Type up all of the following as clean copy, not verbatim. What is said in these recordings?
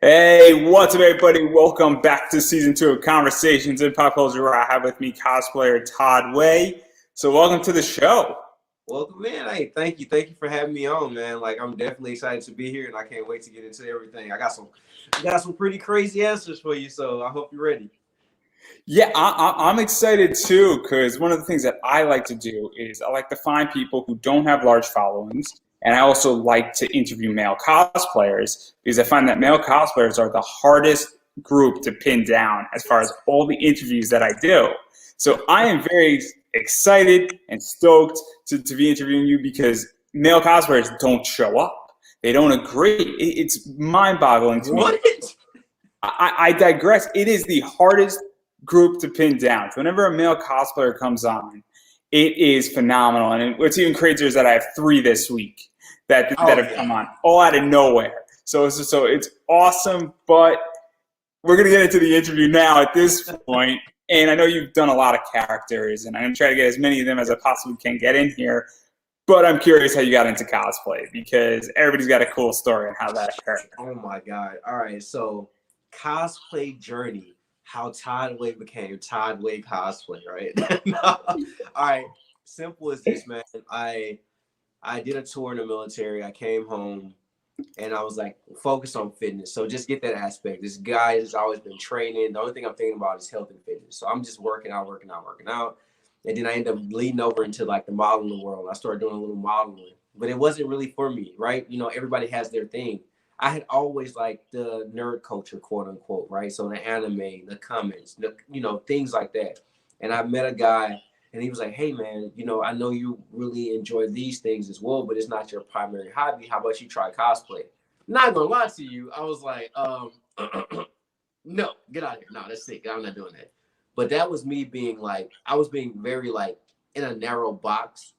Hey, what's up, everybody? Welcome back to season 2 of Conversations in Pop Culture, where I have with me cosplayer Todd Wayy. So, welcome to the show. Welcome, man. Hey, thank you for having me on, man. Like, I'm definitely excited to be here, and I can't wait to get into everything. I got some pretty crazy answers for you, so I hope you're ready. Yeah, I'm excited too, because one of the things that I like to do is I like to find people who don't have large followings, and I also like to interview male cosplayers because I find that male cosplayers are the hardest group to pin down as far as all the interviews that I do. So I am very excited and stoked to be interviewing you because male cosplayers don't show up. They don't agree. It's mind-boggling to me. What? I digress. It is the hardest group to pin down. So whenever a male cosplayer comes on, it is phenomenal. And what's even crazier is that I have 3 this week that have come on, all out of nowhere. So it's awesome. But we're going to get into the interview now at this point. And I know you've done a lot of characters, and I'm going to try to get as many of them as I possibly can get in here. But I'm curious how you got into cosplay, because everybody's got a cool story on how that occurred. Oh, my God. All right, so Cosplay Journey, how Todd Wayy became Todd Wayy Cosplay, right? All right, simple as this, man. I did a tour in the military. I came home, and I was like, focus on fitness. So just get that aspect. This guy has always been training. The only thing I'm thinking about is health and fitness. So I'm just working out. And then I ended up leading over into like the modeling world. I started doing a little modeling, but it wasn't really for me, right? You know, everybody has their thing. I had always liked the nerd culture, quote unquote, right? So the anime, the comics, things like that. And I met a guy, and he was like, hey, man, I know you really enjoy these things as well, but it's not your primary hobby. How about you try cosplay? Not gonna lie to you, I was like, no, get out of here. No, that's sick. I'm not doing that. But that was me being like, I was being very like in a narrow box.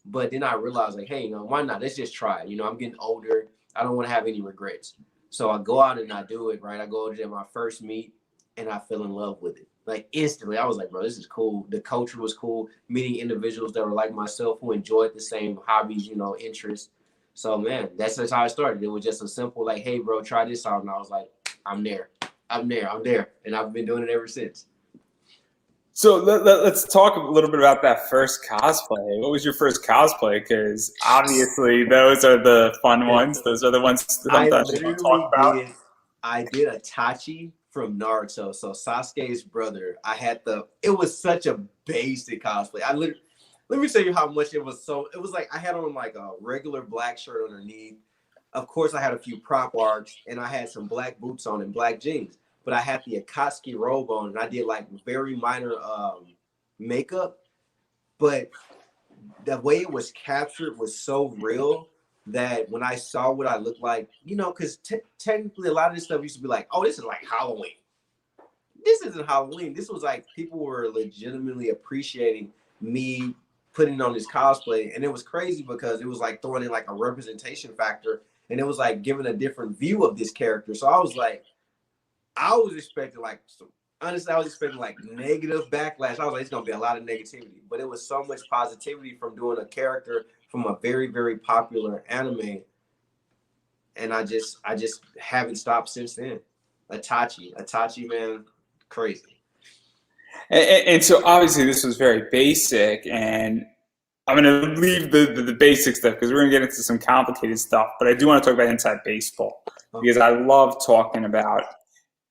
But then I realized like, hey, why not? Let's just try it. I'm getting older. I don't want to have any regrets. So I go out and I do it, right? I go to my first meet and I fell in love with it. Like instantly, I was like, bro, this is cool. The culture was cool. Meeting individuals that were like myself who enjoyed the same hobbies, interests. So, man, that's just how I started. It was just a simple like, hey, bro, try this out. And I was like, I'm there. And I've been doing it ever since. So let's talk a little bit about that first cosplay. What was your first cosplay? Because obviously those are the fun ones. Those are the ones sometimes you want to talk about. I did a Tachi from Naruto. So Sasuke's brother. It was such a basic cosplay. Let me tell you how much it was. So it was like I had on like a regular black shirt underneath. Of course, I had a few prop arcs, and I had some black boots on and black jeans. But I had the Akatsuki robe on, and I did like very minor makeup. But the way it was captured was so real that when I saw what I looked like, because technically a lot of this stuff used to be like, oh, this is like Halloween. This isn't Halloween. This was like people were legitimately appreciating me putting on this cosplay. And it was crazy because it was like throwing in like a representation factor, and it was like giving a different view of this character. So I was expecting like negative backlash. I was like, it's gonna be a lot of negativity, but it was so much positivity from doing a character from a very, very popular anime, and I just haven't stopped since then. Itachi, man, crazy. And so obviously this was very basic, and I'm going to leave the basic stuff because we're going to get into some complicated stuff. But I do want to talk about inside baseball because I love talking about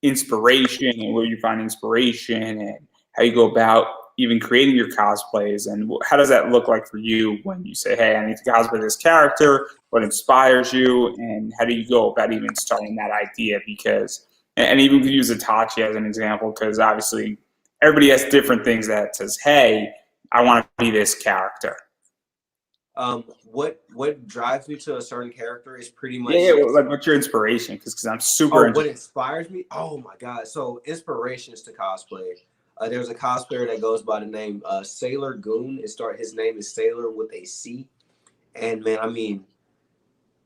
inspiration and where you find inspiration and how you go about even creating your cosplays, and how does that look like for you when you say, hey, I need to cosplay this character, what inspires you, and how do you go about even starting that idea? Because, and even use Itachi as an example, because obviously everybody has different things that says, hey, I want to be this character. What drives me to a certain character is pretty much like what's your inspiration? Because I'm super what inspires me? Oh my God. So inspirations to cosplay. There's a cosplayer that goes by the name Sailor Goon. His name is Sailor with a C. And man, I mean,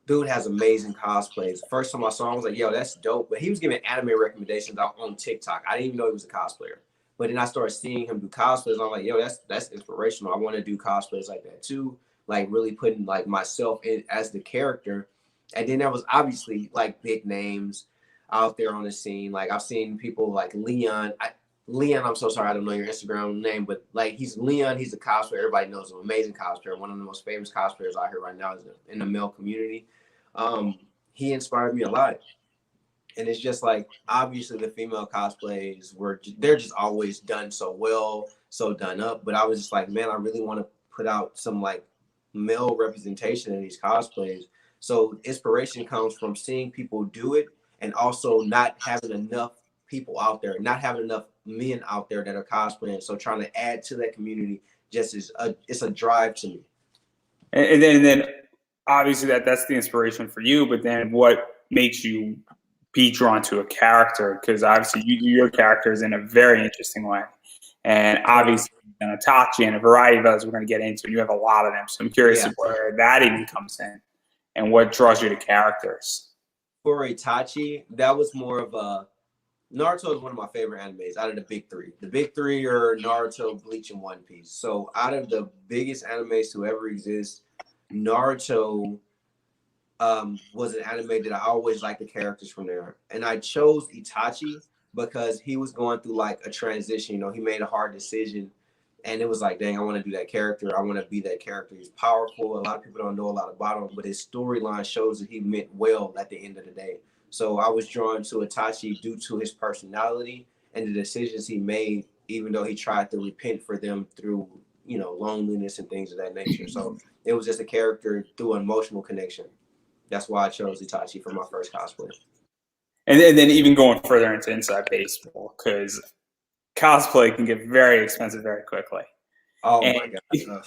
dude has amazing cosplays. First time I saw him, I was like, yo, that's dope. But he was giving anime recommendations on TikTok. I didn't even know he was a cosplayer. But then I started seeing him do cosplays. I'm like, yo, that's inspirational. I want to do cosplays like that too. Like really putting like myself in as the character. And then there was obviously like big names. out there on the scene. Like I've seen people like Leon. Leon, I'm so sorry, I don't know your Instagram name, but like he's Leon. He's a cosplayer. Everybody knows him. Amazing cosplayer. One of the most famous cosplayers out here right now is in the male community. He inspired me a lot. And it's just like, obviously the female cosplays they're just always done so well, so done up. But I was just like, man, I really want to put out some like male representation in these cosplays. So inspiration comes from seeing people do it, and also not having enough people out there, not having enough men out there that are cosplaying. So trying to add to that community it's a drive to me. And then obviously that's the inspiration for you, but then what makes you be drawn to a character? Because obviously you do your characters in a very interesting way. And obviously Itachi and a variety of others we're going to get into, and you have a lot of them. So I'm curious where that even comes in and what draws you to characters. For Itachi, that was more of a Naruto is one of my favorite animes out of the big three. The big three are Naruto, Bleach, and One Piece. So out of the biggest animes to ever exist, Naruto was an anime that I always liked the characters from there. And I chose Itachi because he was going through like a transition. You know, he made a hard decision, and it was like, dang, I want to do that character. I want to be that character. He's powerful. A lot of people don't know a lot about him, but his storyline shows that he meant well at the end of the day. So I was drawn to Itachi due to his personality and the decisions he made, even though he tried to repent for them through, you know, loneliness and things of that nature. So it was just a character through an emotional connection. That's why I chose Itachi for my first cosplay. And then even going further into inside baseball, because cosplay can get very expensive very quickly. Oh my God.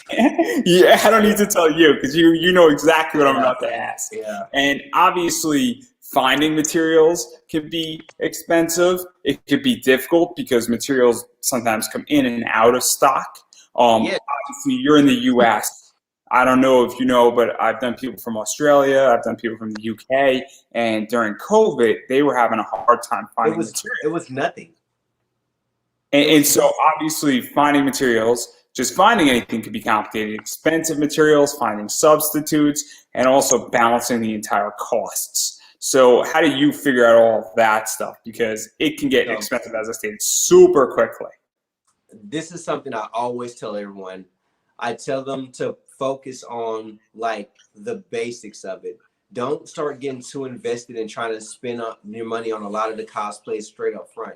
Yeah, I don't need to tell you because you know exactly what I'm about to ask. Yeah. And obviously finding materials can be expensive. It could be difficult because materials sometimes come in and out of stock. Obviously you're in the US. I don't know if you know, but I've done people from Australia. I've done people from the UK. And during COVID, they were having a hard time finding materials. It was nothing. And so obviously finding materials, just finding anything could be complicated. Expensive materials, finding substitutes, and also balancing the entire costs. So how do you figure out all of that stuff? Because it can get expensive, as I stated, super quickly. This is something I always tell everyone. I tell them to focus on like the basics of it. Don't start getting too invested in trying to spend your money on a lot of the cosplays straight up front.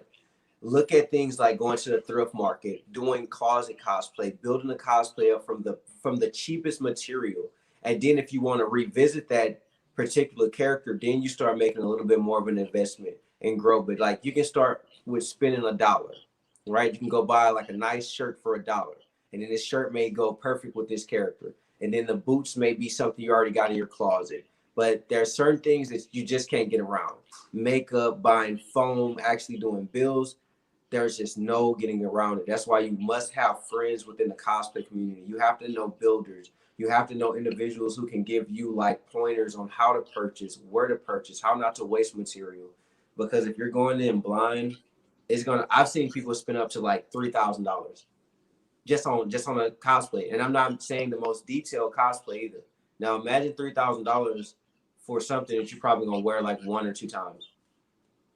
Look at things like going to the thrift market, doing closet cosplay, building a cosplay up from the cheapest material. And then if you want to revisit that particular character, then you start making a little bit more of an investment and grow. But like you can start with spending $1, right? You can go buy like a nice shirt for $1. And then this shirt may go perfect with this character. And then the boots may be something you already got in your closet. But there are certain things that you just can't get around. Makeup, buying foam, actually doing bills. There's just no getting around it. That's why you must have friends within the cosplay community. You have to know builders. You have to know individuals who can give you like pointers on how to purchase, where to purchase, how not to waste material. Because if you're going in blind, I've seen people spend up to like $3,000. Just on a cosplay. And I'm not saying the most detailed cosplay either. Now imagine $3,000 for something that you're probably gonna wear like 1 or 2 times.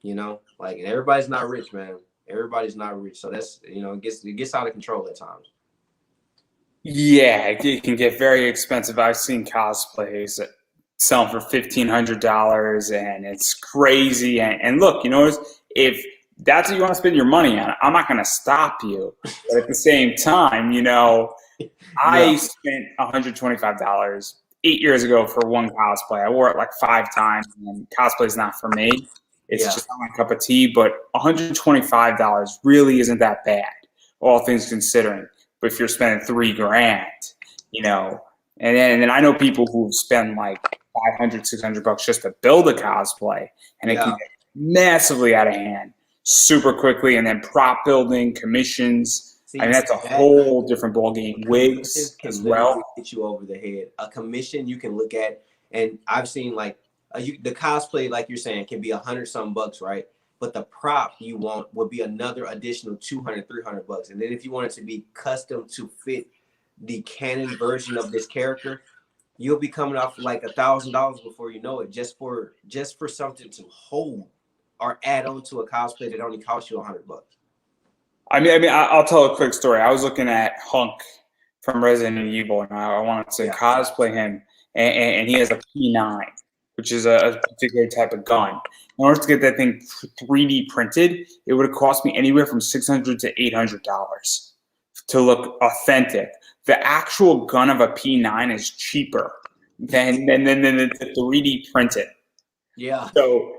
You know, like, and everybody's not rich, man. Everybody's not rich. So that's, you know, it gets out of control at times. Yeah, it can get very expensive. I've seen cosplays that sell for $1,500 and it's crazy. And look, you know, if that's what you want to spend your money on, I'm not going to stop you. But at the same time, you know, I spent $125 8 years ago for one cosplay. I wore it like 5 times, and cosplay is not for me. It's just not my cup of tea. But $125 really isn't that bad, all things considering. But if you're spending $3,000, you know, and then I know people who spend like $500, $600 just to build a cosplay, and it can get massively out of hand super quickly. And then prop building, commissions. I mean, that's a whole different ballgame. Wigs as well. Hit you over the head. A commission you can look at, and I've seen like the cosplay, like you're saying, can be $100-some bucks, right? But the prop you want would be another additional $200, $300. And then if you want it to be custom to fit the Canon version of this character, you'll be coming off like $1,000 before you know it, just for something to hold. or add on to a cosplay that only costs you $100. I'll tell a quick story. I was looking at Hunk from Resident Evil, and I wanted to cosplay him, and he has a P9, which is a particular type of gun. In order to get that thing 3D printed, it would have cost me anywhere from $600 to $800 to look authentic. The actual gun of a P9 is cheaper than the 3D printed. Yeah.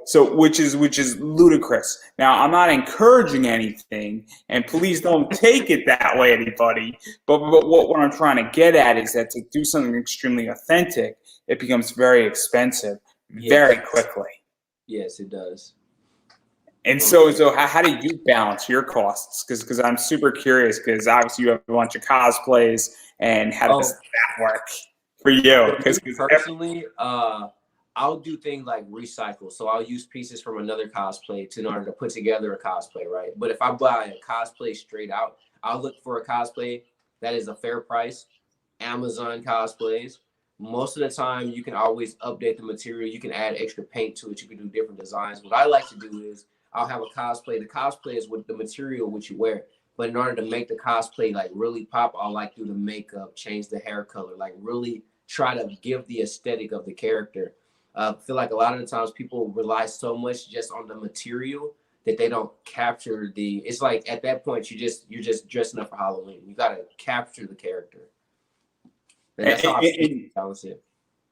So which is ludicrous. Now, I'm not encouraging anything, and please don't take it that way, anybody. But what I'm trying to get at is that to do something extremely authentic, it becomes very expensive very quickly. Yes, it does. And so how do you balance your costs? Because I'm super curious, because obviously you have a bunch of cosplays, and how does that work for you? Because personally, I'll do things like recycle. So I'll use pieces from another cosplay in order to put together a cosplay, right? But if I buy a cosplay straight out, I'll look for a cosplay that is a fair price. Amazon cosplays. Most of the time, you can always update the material. You can add extra paint to it. You can do different designs. What I like to do is I'll have a cosplay. The cosplay is with the material which you wear. But in order to make the cosplay like really pop, I'll like do the makeup, change the hair color, like really try to give the aesthetic of the character. I feel like a lot of the times people rely so much just on the material that they don't capture it's like at that point you're just dressing up for Halloween. You gotta capture the character. And that's how I balance it.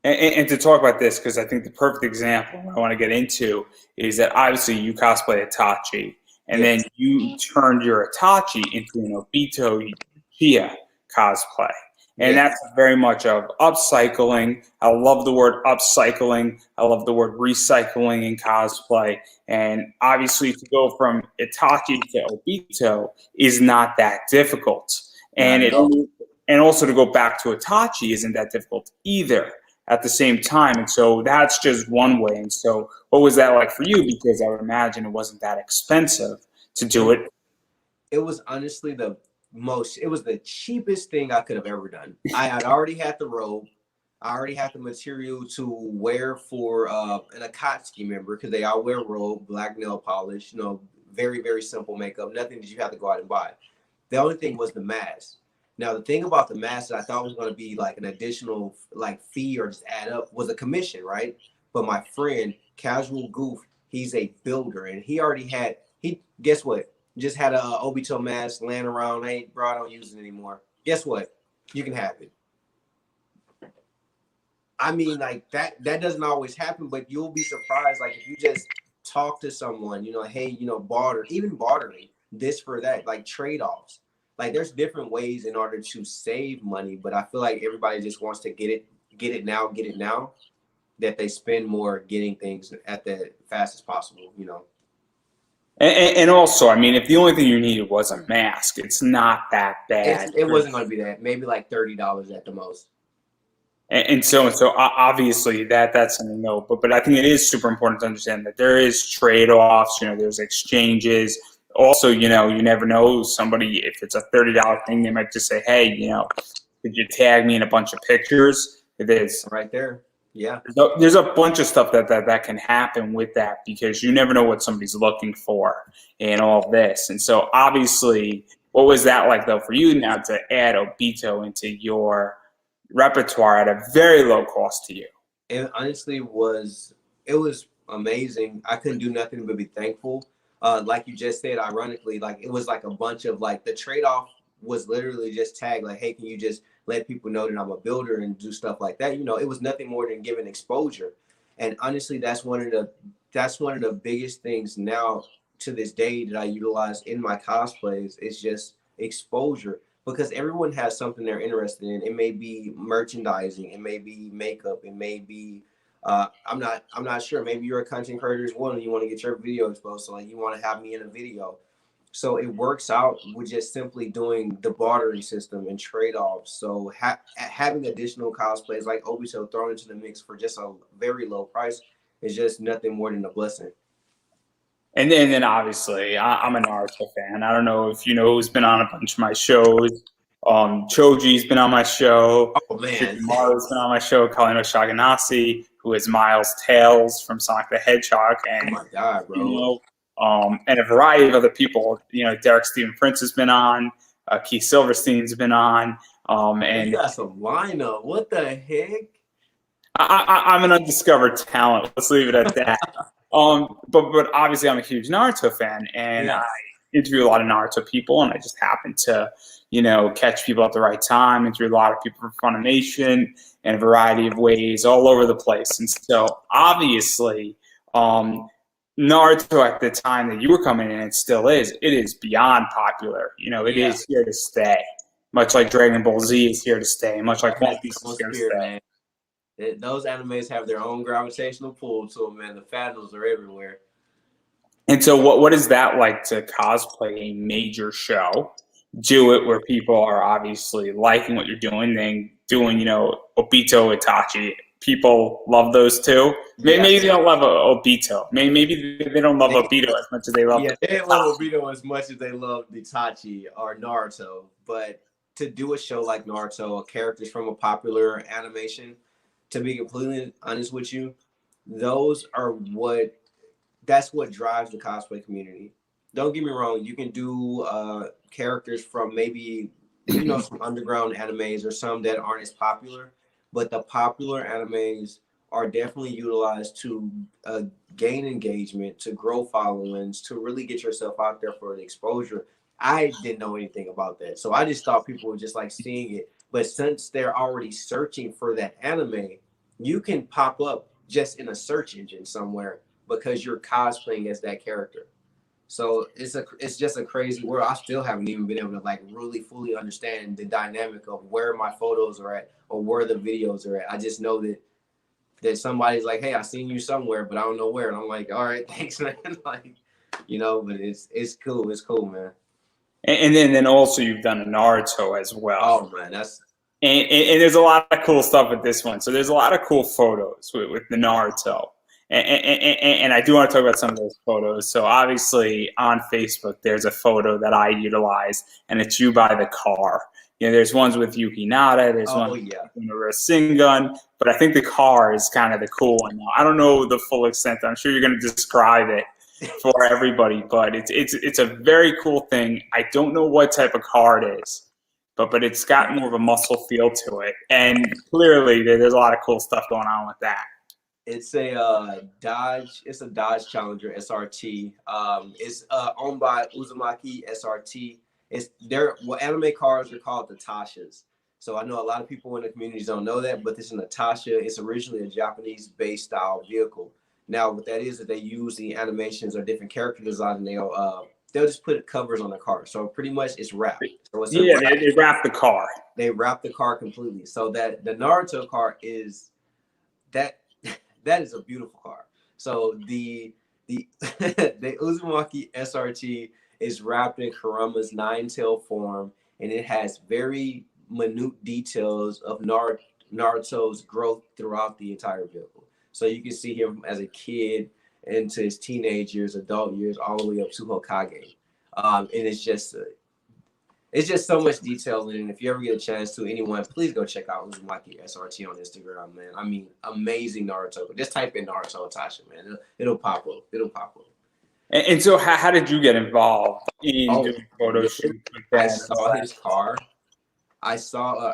And to talk about this, because I think the perfect example I want to get into is that obviously you cosplay Itachi, and then you turned your Itachi into an Obito Chia cosplay. And that's very much of upcycling. I love the word upcycling. I love the word recycling in cosplay. And obviously to go from Itachi to Obito is not that difficult. And also to go back to Itachi isn't that difficult either at the same time. And so that's just one way. And so what was that like for you? Because I would imagine it wasn't that expensive to do it. It was honestly it was the cheapest thing I could have ever done. I had already had the robe. I already had the material to wear for an Akatsuki member, because they all wear robe, black nail polish, very, very simple makeup, nothing that you have to go out and buy. The only thing was the mask. Now, the thing about the mask that I thought was going to be like an additional like fee or just add up was a commission, right? But my friend, Casual Goof, he's a builder, and guess what? Just had a Obito mask laying around. Hey, bro, I don't use it anymore. Guess what? You can have it. I mean, like that doesn't always happen, but you'll be surprised. Like if you just talk to someone, hey, bartering this for that, like trade-offs. Like there's different ways in order to save money, but I feel like everybody just wants to get it now, that they spend more getting things at the fastest possible, And also, I mean, if the only thing you needed was a mask, it's not that bad. It wasn't going to be that. Maybe like $30 at the most. And so obviously that's something to know. But I think it is super important to understand that there is trade-offs. There's exchanges. Also, you never know somebody, if it's a $30 thing, they might just say, hey, could you tag me in a bunch of pictures? It is right there. Yeah. There's a bunch of stuff that can happen with that, because you never know what somebody's looking for and all of this. And so obviously, what was that like though for you now to add Obito into your repertoire at a very low cost to you? It honestly was amazing. I couldn't do nothing but be thankful. Like you just said, ironically, like it was like a bunch of like the trade-off was literally just tagged like, hey, can you just let people know that I'm a builder and do stuff like that? It was nothing more than giving exposure. And honestly, that's one of the biggest things now to this day that I utilize in my cosplays. Is just exposure, because everyone has something they're interested in. It may be merchandising, it may be makeup, it may be I'm not sure. Maybe you're a content creator as well and you want to get your video exposed. So like you want to have me in a video. So it works out with just simply doing the bartering system and trade-offs. So having additional cosplays like Obito thrown into the mix for just a very low price is just nothing more than a blessing. And then obviously, I'm a Naruto fan. I don't know if you know who's been on a bunch of my shows. Choji's been on my show. Oh man, Shikamaru's been on my show. Kalino Shaganasi, who is Miles Tails from Sonic the Hedgehog, and Oh my God, bro. you know, and a variety of other people. You know, Derek Stephen Prince has been on, Keith Silverstein's been on, You and got some lineup. What the heck? I'm an undiscovered talent. Let's leave it at that. But obviously I'm a huge Naruto fan, and Yes. I interview a lot of Naruto people, and I just happen to, you know, catch people at the right time. Interview a lot of people from Funimation in a variety of ways, all over the place. And so obviously, Naruto at the time that you were coming in, it still is. It is beyond popular. You know, it is here to stay. Much like Dragon Ball Z is here to stay. Much like One Piece is here to stay. Man. Those animes have their own gravitational pull to them, man. The fandoms are everywhere. And so what is that like to cosplay a major show, do it where people are obviously liking what you're doing, then doing, you know, Obito, Itachi. People love those too. Maybe they don't love Obito. Maybe they don't love Obito as much as they love they don't love Obito as much as they love Itachi or Naruto. But to do a show like Naruto, characters from a popular animation, to be completely honest with you, that's what drives the cosplay community. Don't get me wrong, you can do characters from maybe, you know, some underground animes or some that aren't as popular, but the popular animes are definitely utilized to gain engagement, to grow followings, to really get yourself out there for the exposure. I didn't know anything about that, so I just thought people were just like seeing it. But since they're already searching for that anime, you can pop up just in a search engine somewhere because you're cosplaying as that character. So it's just a crazy world. I still haven't even been able to like really fully understand the dynamic of where my photos are at or where the videos are at. I just know that somebody's like, hey, I seen you somewhere, but I don't know where. And I'm like, all right, thanks, man. Like, you know, but it's cool. It's cool, man. And then also you've done a Naruto as well. Oh man, and there's a lot of cool stuff with this one. So there's a lot of cool photos with the Naruto. And I do want to talk about some of those photos. So obviously on Facebook, there's a photo that I utilize, and it's you by the car. You know, there's ones with Yuki Nada, there's one with Rasengan, but I think the car is kind of the cool one. Now, I don't know the full extent. I'm sure you're going to describe it for everybody, but it's a very cool thing. I don't know what type of car it is, but it's got more of a muscle feel to it, and clearly there's a lot of cool stuff going on with that. It's a Dodge. It's a Dodge Challenger SRT. It's owned by Uzumaki SRT. Anime cars are called the Tashas. So I know a lot of people in the communities don't know that, but this is a Tasha. It's originally a Japanese-based style vehicle. Now, what that is they use the animations or different character design, and they'll just put covers on the car. So pretty much it's wrapped. So it's they wrap the car. They wrap the car completely. So that the Naruto car is that. That is a beautiful car. So the the Uzumaki SRT is wrapped in Kurama's nine-tail form, and it has very minute details of Naruto's growth throughout the entire vehicle. So you can see him as a kid into his teenage years, adult years, all the way up to Hokage. And it's just so much detail in it. And if you ever get a chance to, anyone, please go check out Uzumaki SRT on Instagram, man. I mean, amazing Naruto. Just type in Naruto Tasha, man. It'll pop up. It'll pop up. And so how did you get involved in doing photo shoots with that? I saw his car. I saw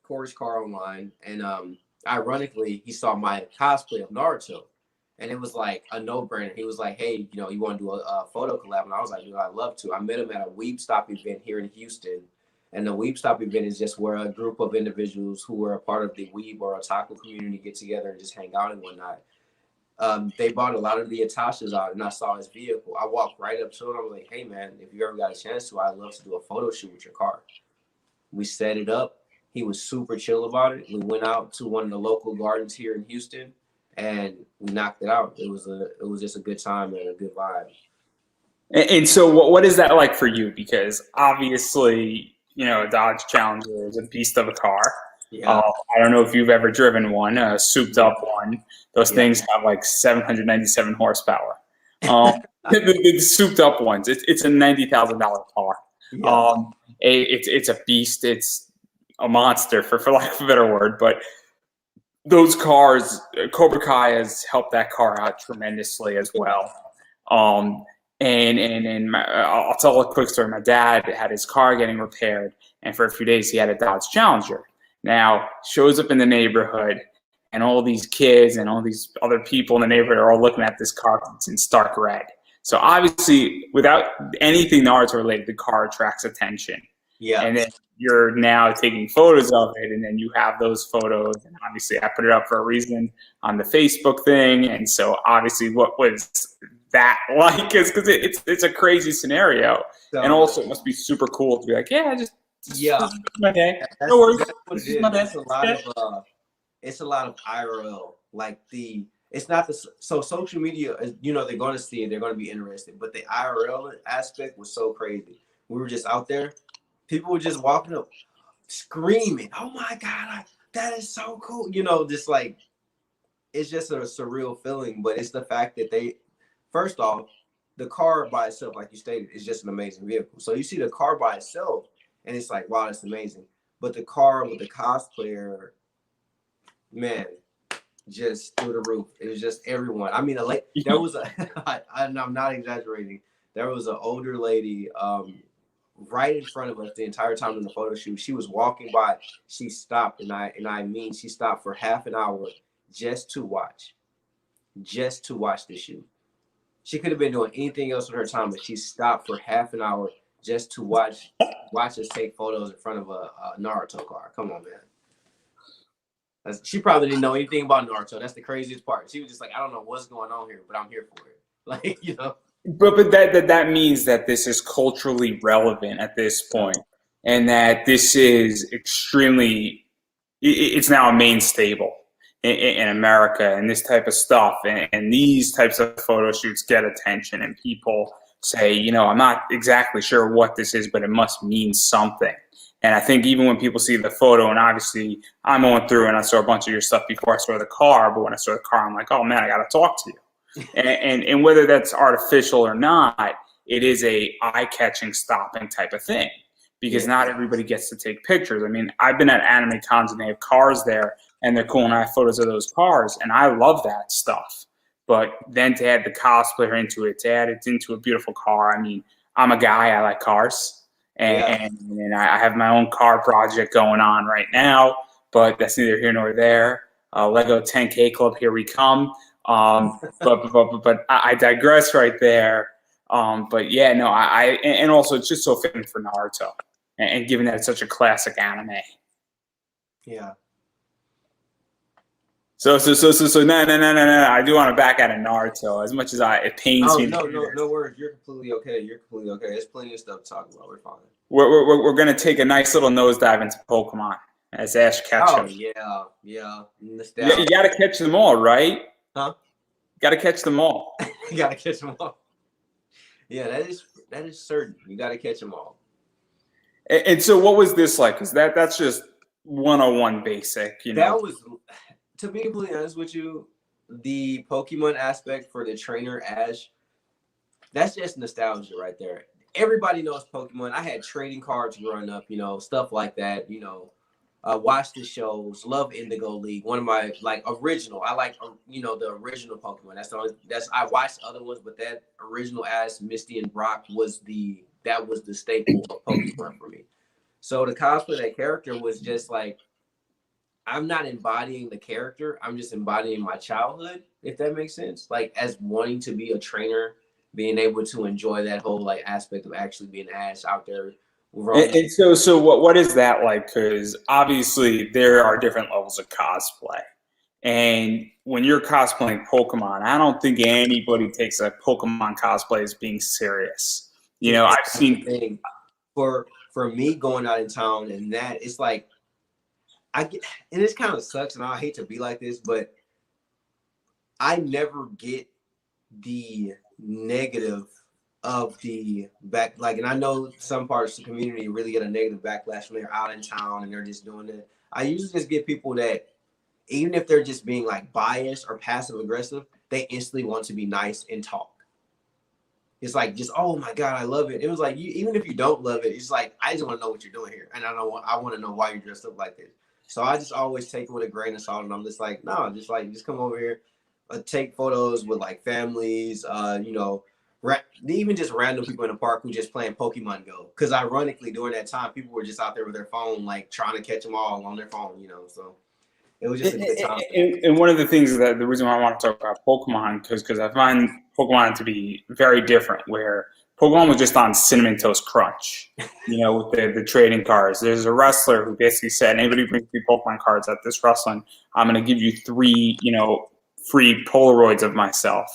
Corey's car online, and ironically, he saw my cosplay of Naruto. And it was like a no-brainer. He was like, hey, you know, you want to do a photo collab? And I was like, dude, I'd love to. I met him at a Weeb Stop event here in Houston. And the Weeb Stop event is just where a group of individuals who are a part of the Weeb or otaku community get together and just hang out and whatnot. They bought a lot of the Atashas out, and I saw his vehicle. I walked right up to him. I was like, hey, man, if you ever got a chance to, I'd love to do a photo shoot with your car. We set it up. He was super chill about it. We went out to one of the local gardens here in Houston, and we knocked it out. It was just a good time and a good vibe. And so what is that like for you? Because obviously, you know, a Dodge Challenger is a beast of a car. Yeah. I don't know if you've ever driven one, a souped up one. Those things have like 797 horsepower. The souped up ones, it's a $90,000 car. Yeah. It's a beast. It's a monster, for lack of a better word. But those cars, Cobra Kai has helped that car out tremendously as well. Um, I'll tell a quick story. My dad had his car getting repaired, and for a few days he had a Dodge Challenger. Now shows up in the neighborhood, and all these kids and all these other people in the neighborhood are all looking at this car. It's in stark red. So obviously, without anything Naruto related, the car attracts attention. Yeah. And then you're now taking photos of it, and then you have those photos. And obviously, I put it up for a reason on the Facebook thing. And so, obviously, what was that like? Because it's a crazy scenario, So, and also it must be super cool to be like, yeah, just yeah, this is my day. that's, No worries. that's what it This is is. my day. It's a lot of IRL. Like it's not the so social media. You know, they're going to see it. They're going to be interested. But the IRL aspect was so crazy. We were just out there. People were just walking up, screaming, "Oh my God, that is so cool!" You know, just like it's just a surreal feeling. But it's the fact that first off, the car by itself, like you stated, is just an amazing vehicle. So you see the car by itself, and it's like, wow, that's amazing. But the car with the cosplayer, man, just through the roof. It was just everyone. I mean, there was and I'm not exaggerating. There was an older lady, right in front of us the entire time in the photo shoot. She was walking by. She stopped, and I mean, she stopped for half an hour just to watch the shoot. She could have been doing anything else with her time, but she stopped for half an hour just to watch us take photos in front of a Naruto car. Come on, man. She probably didn't know anything about Naruto. That's the craziest part. She was just like, I don't know what's going on here, but I'm here for it. Like, you know. But that means that this is culturally relevant at this point, and that this is extremely. It's now a main staple in America, and this type of stuff, and these types of photo shoots get attention, and people say, you know, I'm not exactly sure what this is, but it must mean something. And I think even when people see the photo, and obviously I'm going through and I saw a bunch of your stuff before I saw the car, but when I saw the car, I'm like, oh man, I got to talk to you. And whether that's artificial or not, it is a eye-catching, stopping type of thing, because not everybody gets to take pictures. I mean, I've been at anime cons and they have cars there, and they're cool, and I have photos of those cars, and I love that stuff. But then to add the cosplayer into it, to add it into a beautiful car, I mean, I'm a guy, I like cars, and I have my own car project going on right now, but that's neither here nor there. Lego 10K Club, here we come. But I digress right there. But yeah, no, and also it's just so fitting for Naruto, and given that it's such a classic anime. Yeah. So no. I do want to back out of Naruto as much as it pains me. No worries. You're completely okay. There's plenty of stuff to talk about. We're fine. We're gonna take a nice little nosedive into Pokemon as Ash catches. Oh yeah. You gotta catch them all, right? Huh? Got to catch them all. You got to catch them all. Yeah, that is certain. You got to catch them all. And so, what was this like? Because that's just 101 basic. You know, that was, to be completely honest with you, the Pokemon aspect for the trainer Ash. That's just nostalgia right there. Everybody knows Pokemon. I had trading cards growing up, you know, stuff like that. You know, watch the shows, love Indigo League. One of my original. I like the original Pokemon. I watched other ones, but that original Ash, Misty, and Brock was the staple of Pokemon for me. So to cosplay that character was just like, I'm not embodying the character. I'm just embodying my childhood, if that makes sense. Like as wanting to be a trainer, being able to enjoy that whole aspect of actually being Ash out there. And so what is that like? Because obviously there are different levels of cosplay, and when you're cosplaying Pokemon, I don't think anybody takes a Pokemon cosplay as being serious. You know, I've seen for me going out in town, and that it's like and this kind of sucks, and I hate to be like this, but I never get the negative of the back, and I know some parts of the community really get a negative backlash when they're out in town and they're just doing it. I usually just get people that, even if they're just being biased or passive aggressive, they instantly want to be nice and talk. It's like, just, oh my God, I love it. It was like, even if you don't love it, it's like, I just want to know what you're doing here, and I want to know why you're dressed up like this. So I just always take it with a grain of salt, and I'm just like, no, just come over here, take photos with like families, you know, even just random people in the park who just playing Pokemon Go. Because ironically, during that time, people were just out there with their phone, like trying to catch them all on their phone, you know. So it was just a good time. And one of the things that the reason why I want to talk about Pokemon, because I find Pokemon to be very different, where Pokemon was just on Cinnamon Toast Crunch, you know, with the trading cards. There's a wrestler who basically said, anybody brings me Pokemon cards at this wrestling, I'm going to give you 3, you know, free Polaroids of myself.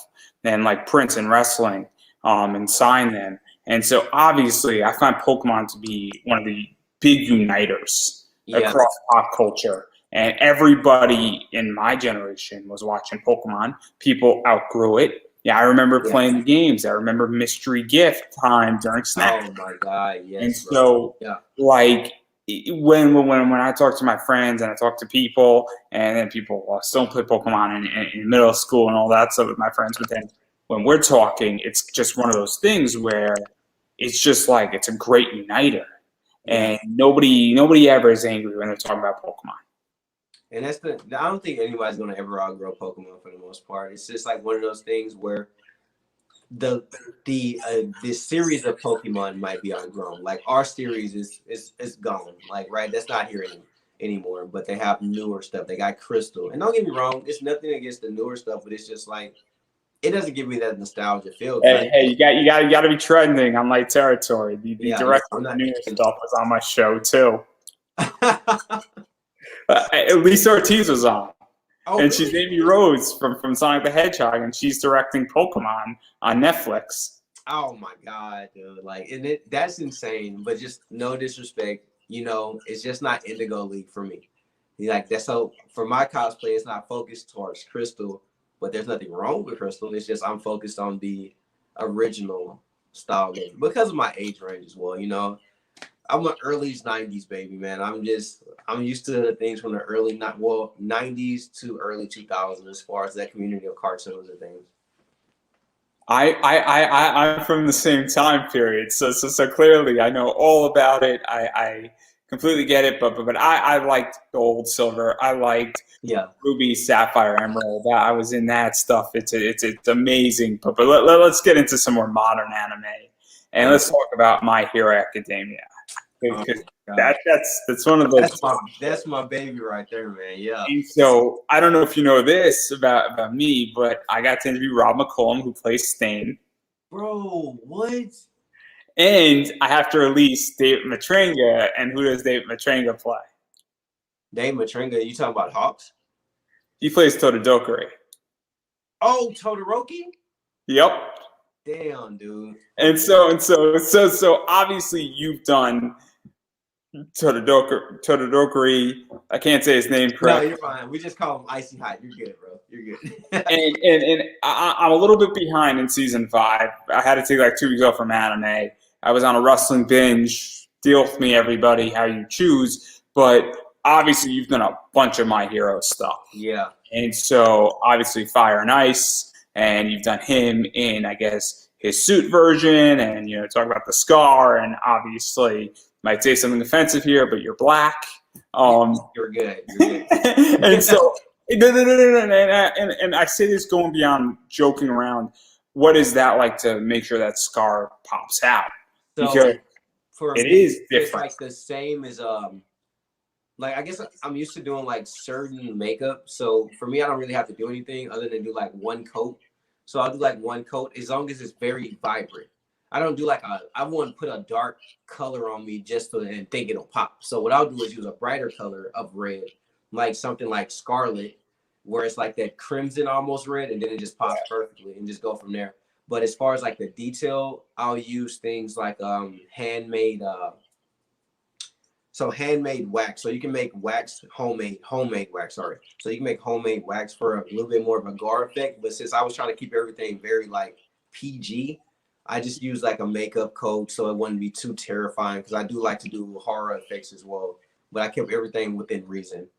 And like Prince in wrestling, and sign them. And so obviously I find Pokemon to be one of the big uniters across pop culture. And everybody in my generation was watching Pokemon. People outgrew it. Yeah, I remember playing the games. I remember mystery gift time during snack. Oh my God, yes. And so, like, when I talk to my friends and I talk to people, and then people still play Pokemon in middle school and all that stuff with my friends, but then when we're talking, it's just one of those things where it's just like it's a great uniter, and nobody ever is angry when they're talking about Pokemon. And that's I don't think anybody's gonna ever outgrow Pokemon for the most part. It's just like one of those things where the series of Pokemon might be outgrown. Like our series is gone. Like that's not here anymore. But they have newer stuff. They got Crystal. And don't get me wrong, it's nothing against the newer stuff, but it's just like it doesn't give me that nostalgia feel. Hey, you got to be trending on my territory. The director of the newer stuff was on my show too. Lisa Ortiz was on. Oh, and she's Amy Rose from Sonic the Hedgehog, and she's directing Pokemon on Netflix. Oh my God, dude! Like, and that's insane. But just no disrespect, you know, it's just not Indigo League for me. Like that's so for my cosplay, it's not focused towards Crystal, but there's nothing wrong with Crystal. It's just I'm focused on the original style game because of my age range as well. You know, I'm an early '90s baby, man. I'm used to the things from the early '90s to early 2000s as far as that community of cartoons and things. I'm from the same time period, so clearly I know all about it. I completely get it, but I liked Gold, Silver. I liked Ruby, Sapphire, Emerald. I was in that stuff. It's amazing. But let's get into some more modern anime, and let's talk about My Hero Academia. That's one of those. That's my baby right there, man. Yeah. And so I don't know if you know this about me, but I got to interview Rob McCollum, who plays Stain. Bro, what? And I have to release David Matranga. And who does David Matranga play? David Matranga, you talking about Hawks? He plays Todoroki. Oh, Todoroki? Yep. Damn, dude. And so obviously you've done Todoroki. I can't say his name correctly. No, you're fine. We just call him Icy Hot. You're good, bro. You're good. and I'm a little bit behind in season 5. I had to take like 2 weeks off from anime. I was on a wrestling binge. Deal with me, everybody, how you choose. But obviously you've done a bunch of My Hero stuff. Yeah. And so obviously Fire and Ice. And you've done him in, I guess, his suit version, and you know, talk about the scar, and obviously might say something offensive here, but you're black. You're good. And so, and I say this going beyond joking around. What is that like to make sure that scar pops out? So because for it me, is different. It's like the same as like I guess I'm used to doing like certain makeup. So for me, I don't really have to do anything other than do like one coat. So I'll do like one coat as long as it's very vibrant. I don't do I want to put a dark color on me just and think it'll pop. So what I'll do is use a brighter color of red, like something like Scarlet, where it's like that crimson almost red, and then it just pops perfectly and just go from there. But as far as like the detail, I'll use things like handmade wax. So you can make wax, homemade wax, sorry. So you can make homemade wax for a little bit more of a gore effect. But since I was trying to keep everything very like PG, I just used like a makeup coat so it wouldn't be too terrifying, because I do like to do horror effects as well. But I kept everything within reason.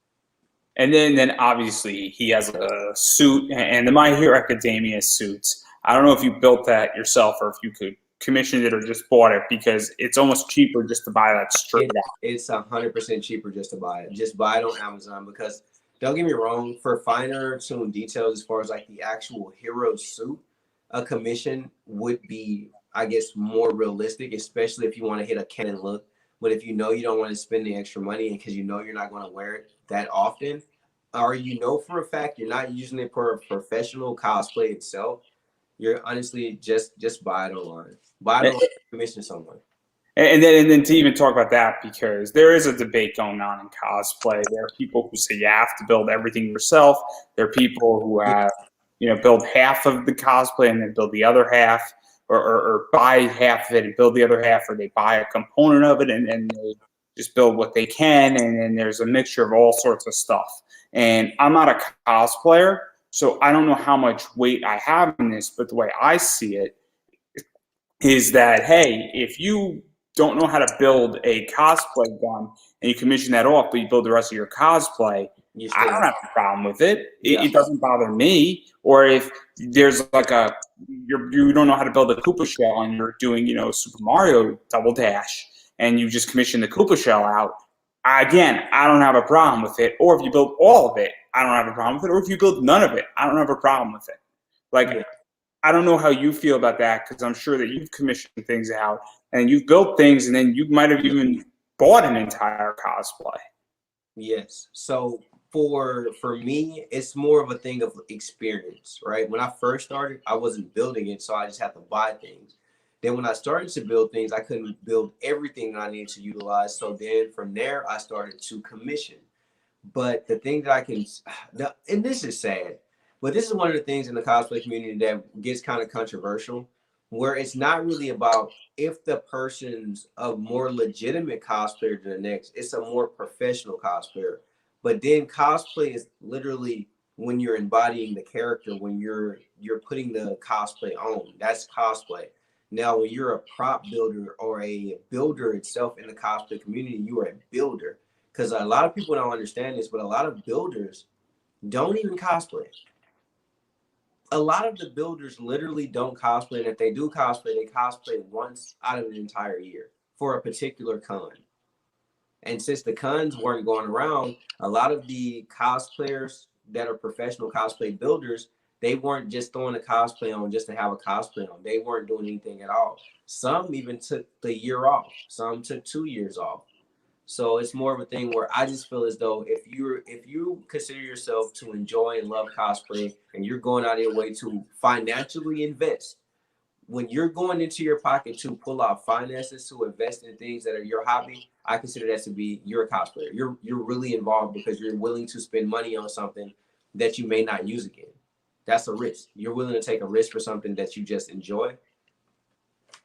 And then obviously he has a suit, and the My Hero Academia suits. I don't know if you built that yourself or if you could commissioned it or just bought it because it's almost cheaper just to buy that straight out. It's 100% cheaper just to buy it. Just buy it on Amazon because don't get me wrong, for finer tuned details as far as like the actual hero suit, a commission would be, I guess, more realistic, especially if you want to hit a Canon look. But if you know you don't want to spend the extra money because you know you're not going to wear it that often, or you know for a fact you're not using it for a professional cosplay itself, you're honestly just buy it online. Buy it online, commission someone. And then to even talk about that, because there is a debate going on in cosplay. There are people who say you have to build everything yourself. There are people who have, build half of the cosplay and then build the other half, or buy half of it and build the other half, or they buy a component of it and they just build what they can. And then there's a mixture of all sorts of stuff. And I'm not a cosplayer, so I don't know how much weight I have in this, but the way I see it is that, hey, if you don't know how to build a cosplay gun and you commission that off, but you build the rest of your cosplay, I don't have a problem with it. It doesn't bother me. Or if there's like you don't know how to build a Koopa shell and you're doing, Super Mario Double Dash and you just commission the Koopa shell out, again, I don't have a problem with it. Or if you build all of it, I don't have a problem with it. Or if you build none of it, I don't have a problem with it. I don't know how you feel about that because I'm sure that you've commissioned things out and you've built things and then you might have even bought an entire cosplay. Yes. So for me, it's more of a thing of experience, right? When I first started, I wasn't building it, so I just had to buy things. Then when I started to build things, I couldn't build everything that I needed to utilize. So then from there, I started to commission. But the thing that I can, and this is sad, but this is one of the things in the cosplay community that gets kind of controversial, where it's not really about if the person's a more legitimate cosplayer than the next, it's a more professional cosplayer. But then cosplay is literally when you're embodying the character, when you're putting the cosplay on, that's cosplay. Now, when you're a prop builder or a builder itself in the cosplay community, you are a builder. Because a lot of people don't understand this, but a lot of builders don't even cosplay. A lot of the builders literally don't cosplay. And if they do cosplay, they cosplay once out of an entire year for a particular con. And since the cons weren't going around, a lot of the cosplayers that are professional cosplay builders, they weren't just throwing a cosplay on just to have a cosplay on. They weren't doing anything at all. Some even took the year off. Some took 2 years off. So it's more of a thing where I just feel as though if you consider yourself to enjoy and love cosplay and you're going out of your way to financially invest, when you're going into your pocket to pull out finances to invest in things that are your hobby, I consider that to be you're a cosplayer. You're really involved because you're willing to spend money on something that you may not use again. That's a risk. You're willing to take a risk for something that you just enjoy.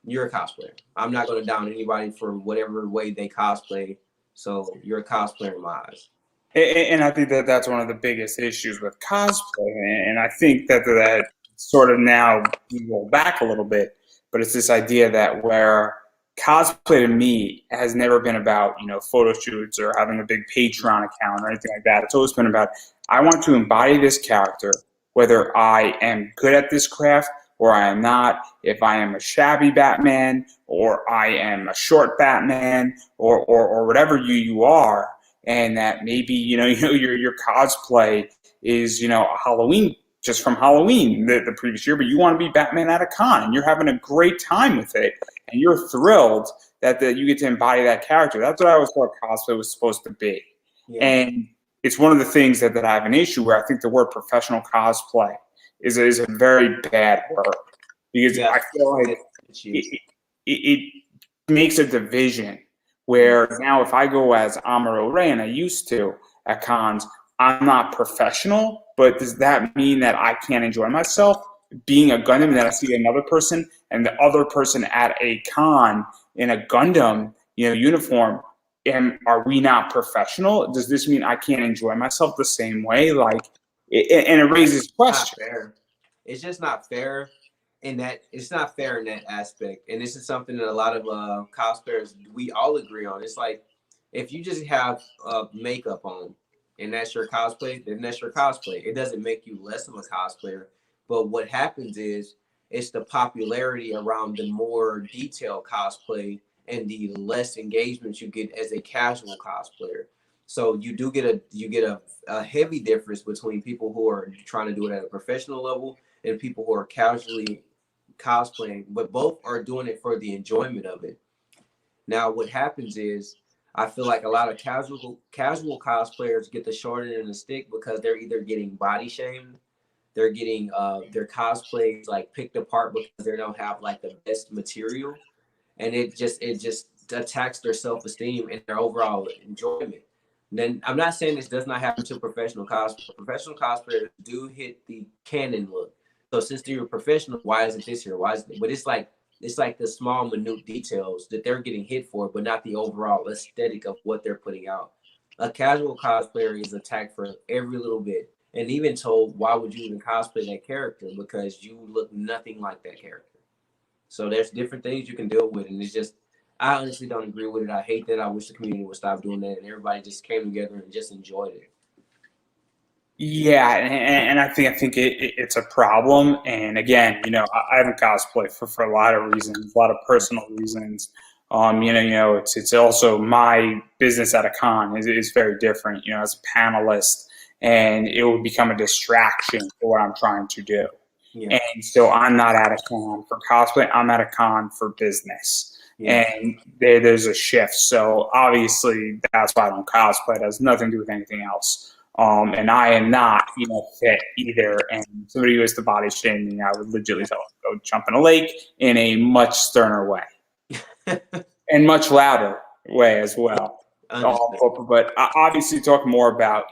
You're a cosplayer. I'm not going to down anybody for whatever way they cosplay. So you're a cosplayer in my eyes. And I think that that's one of the biggest issues with cosplay. And I think that sort of now we roll back a little bit, but it's this idea that where cosplay to me has never been about, photo shoots or having a big Patreon account or anything like that. It's always been about, I want to embody this character, whether I am good at this craft or I am not, if I am a shabby Batman or I am a short Batman or whatever you are, and that maybe your cosplay is a Halloween just from Halloween the previous year, but you want to be Batman at a con and you're having a great time with it and you're thrilled that you get to embody that character. That's what I always thought cosplay was supposed to be. Yeah. And it's one of the things that I have an issue where I think the word professional cosplay is a very bad word because I feel like it makes a division where now if I go as Amuro Ray, and I used to at cons, I'm not professional, but does that mean that I can't enjoy myself being a Gundam and then I see another person and the other person at a con in a Gundam uniform, and are we not professional? Does this mean I can't enjoy myself the same way? And it raises questions. It's just not fair in that it's not fair in that aspect. And this is something that a lot of cosplayers, we all agree on. It's like, if you just have makeup on and that's your cosplay, then that's your cosplay. It doesn't make you less of a cosplayer. But what happens is It's the popularity around the more detailed cosplay and the less engagement you get as a casual cosplayer. So you do get a heavy difference between people who are trying to do it at a professional level and people who are casually cosplaying, but both are doing it for the enjoyment of it. Now, what happens is I feel like a lot of casual cosplayers get the short end of the stick because they're either getting body shamed, they're getting their cosplays like picked apart because they don't have like the best material, and it just attacks their self-esteem and their overall enjoyment. Then I'm not saying this does not happen to professional cosplayers. Professional cosplayers do hit the Canon look. So since you're a professional, why is it this here? Why is it? But it's like the small minute details that they're getting hit for, but not the overall aesthetic of what they're putting out. A casual cosplayer is attacked for every little bit, and even told, why would you even cosplay that character? Because you look nothing like that character. So there's different things you can deal with, and it's just, I honestly don't agree with it. I hate that. I wish the community would stop doing that, and everybody just came together and just enjoyed it. Yeah, and it's a problem. And again, I haven't cosplayed for a lot of reasons, a lot of personal reasons. It's also my business at a con is very different. As a panelist, and it would become a distraction for what I'm trying to do. Yeah. And so I'm not at a con for cosplay. I'm at a con for business. Yeah. And there's a shift. So obviously that's why I don't cosplay. It has nothing to do with anything else. And I am not, fit either. And somebody who is to body shame me, I would legitimately tell them, go jump in a lake in a much sterner way and much louder way as well. But obviously talk more about,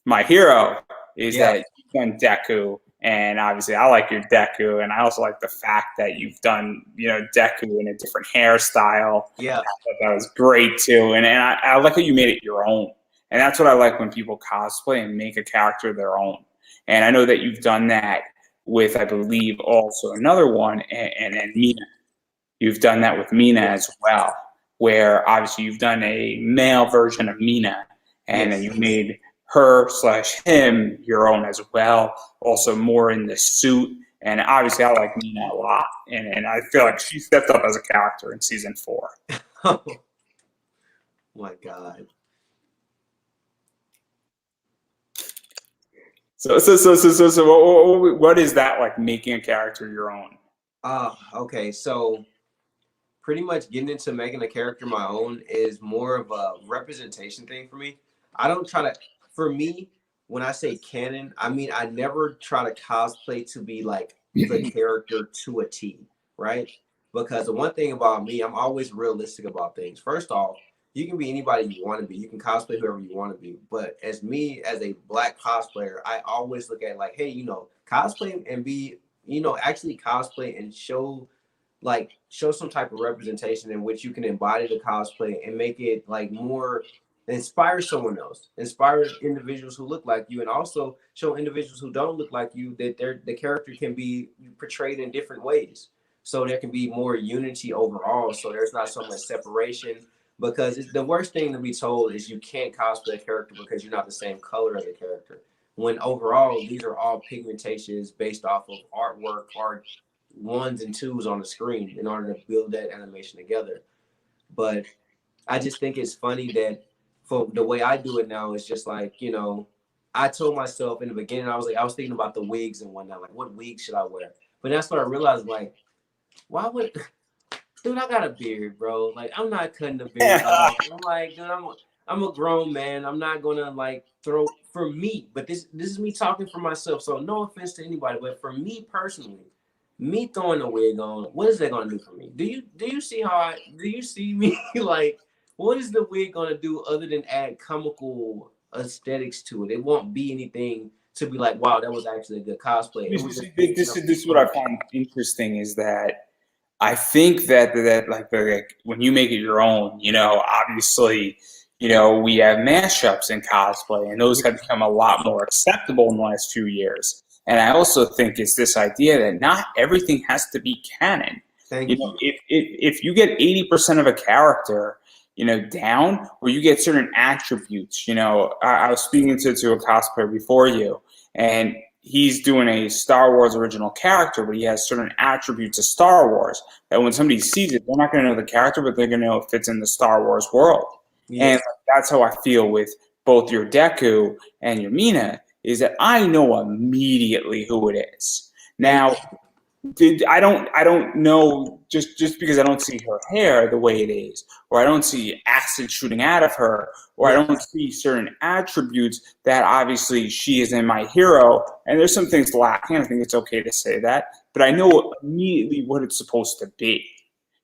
my hero is that you've done Deku. And obviously I like your Deku. And I also like the fact that you've done, Deku in a different hairstyle. Yeah. I thought that was great too. And I like how you made it your own. And that's what I like when people cosplay and make a character their own. And I know that you've done that with, I believe, also another one, and Mina. You've done that with Mina as well, where obviously you've done a male version of Mina, and then you made her/him your own as well, also more in the suit. And obviously I like Mina a lot. And I feel like she stepped up as a character in season 4. Oh my God. So what is that like, making a character your own? Okay. So pretty much getting into making a character my own is more of a representation thing for me. I don't try to, for me, when I say canon, I mean, I never try to cosplay to be like the character to a T, right? Because the one thing about me, I'm always realistic about things. First off, you can be anybody you want to be. You can cosplay whoever you want to be. But as me, as a Black cosplayer, I always look at like, hey, cosplay and be, actually cosplay and show some type of representation in which you can embody the cosplay and make it like more inspire someone else, inspire individuals who look like you, and also show individuals who don't look like you that the character can be portrayed in different ways. So there can be more unity overall. So there's not so much separation, because the worst thing to be told is you can't cosplay a character because you're not the same color as the character. When overall, these are all pigmentations based off of artwork, art, ones and twos on the screen in order to build that animation together. But I just think it's funny that for the way I do it now, it's just like, I told myself in the beginning, I was thinking about the wigs and whatnot, like what wig should I wear? But that's what I realized, like, why would, dude, I got a beard, bro. Like, I'm not cutting the beard off. I'm like, dude, I'm a grown man. I'm not gonna like throw, for me, but this is me talking for myself. So no offense to anybody, but for me personally, me throwing a wig on, what is that gonna do for me? Do you see me like, what is the wig gonna do other than add comical aesthetics to it? It won't be anything to be like, wow, that was actually a good cosplay. This is what I find interesting, is that I think that like when you make it your own, obviously, we have mashups in cosplay, and those have become a lot more acceptable in the last few years. And I also think it's this idea that not everything has to be canon. If you get 80% of a character, down, or you get certain attributes, I was speaking to a cosplayer before you, and he's doing a Star Wars original character, but he has certain attributes of Star Wars that when somebody sees it, they're not going to know the character, but they're going to know it fits in the Star Wars world. Yeah. And that's how I feel with both your Deku and your Mina, is that I know immediately who it is. Now, I don't know just because I don't see her hair the way it is, or I don't see acid shooting out of her, or I don't see certain attributes that obviously she is in my hero. And there's some things lacking. I think it's okay to say that, but I know immediately what it's supposed to be.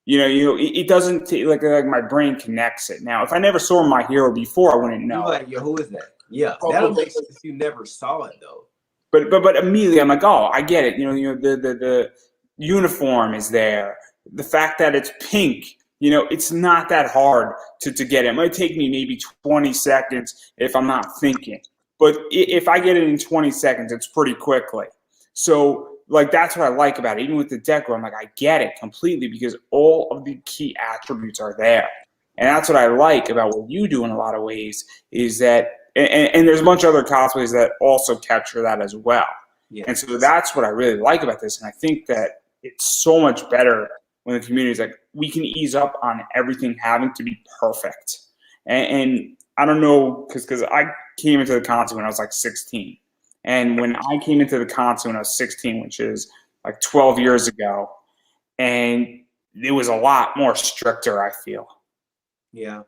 It doesn't like my brain connects it. Now, if I never saw my hero before, I wouldn't know. You're like, yo, who is that? Yeah, that'll make sense if you never saw it though. But immediately I'm like, oh, I get it. The uniform is there. The fact that it's pink, it's not that hard to get it. It might take me maybe 20 seconds if I'm not thinking. But if I get it in 20 seconds, it's pretty quickly. So like that's what I like about it. Even with the Deku, I'm like, I get it completely because all of the key attributes are there. And that's what I like about what you do in a lot of ways is that and there's a bunch of other cosplays that also capture that as well. Yeah. And so that's what I really like about this. And I think that it's so much better when the community is like, we can ease up on everything having to be perfect. And I don't know, because I came into the concept when I was like 16. And when I came into the concept when I was 16, which is like 12 years ago, and it was a lot more stricter, I feel. Yeah.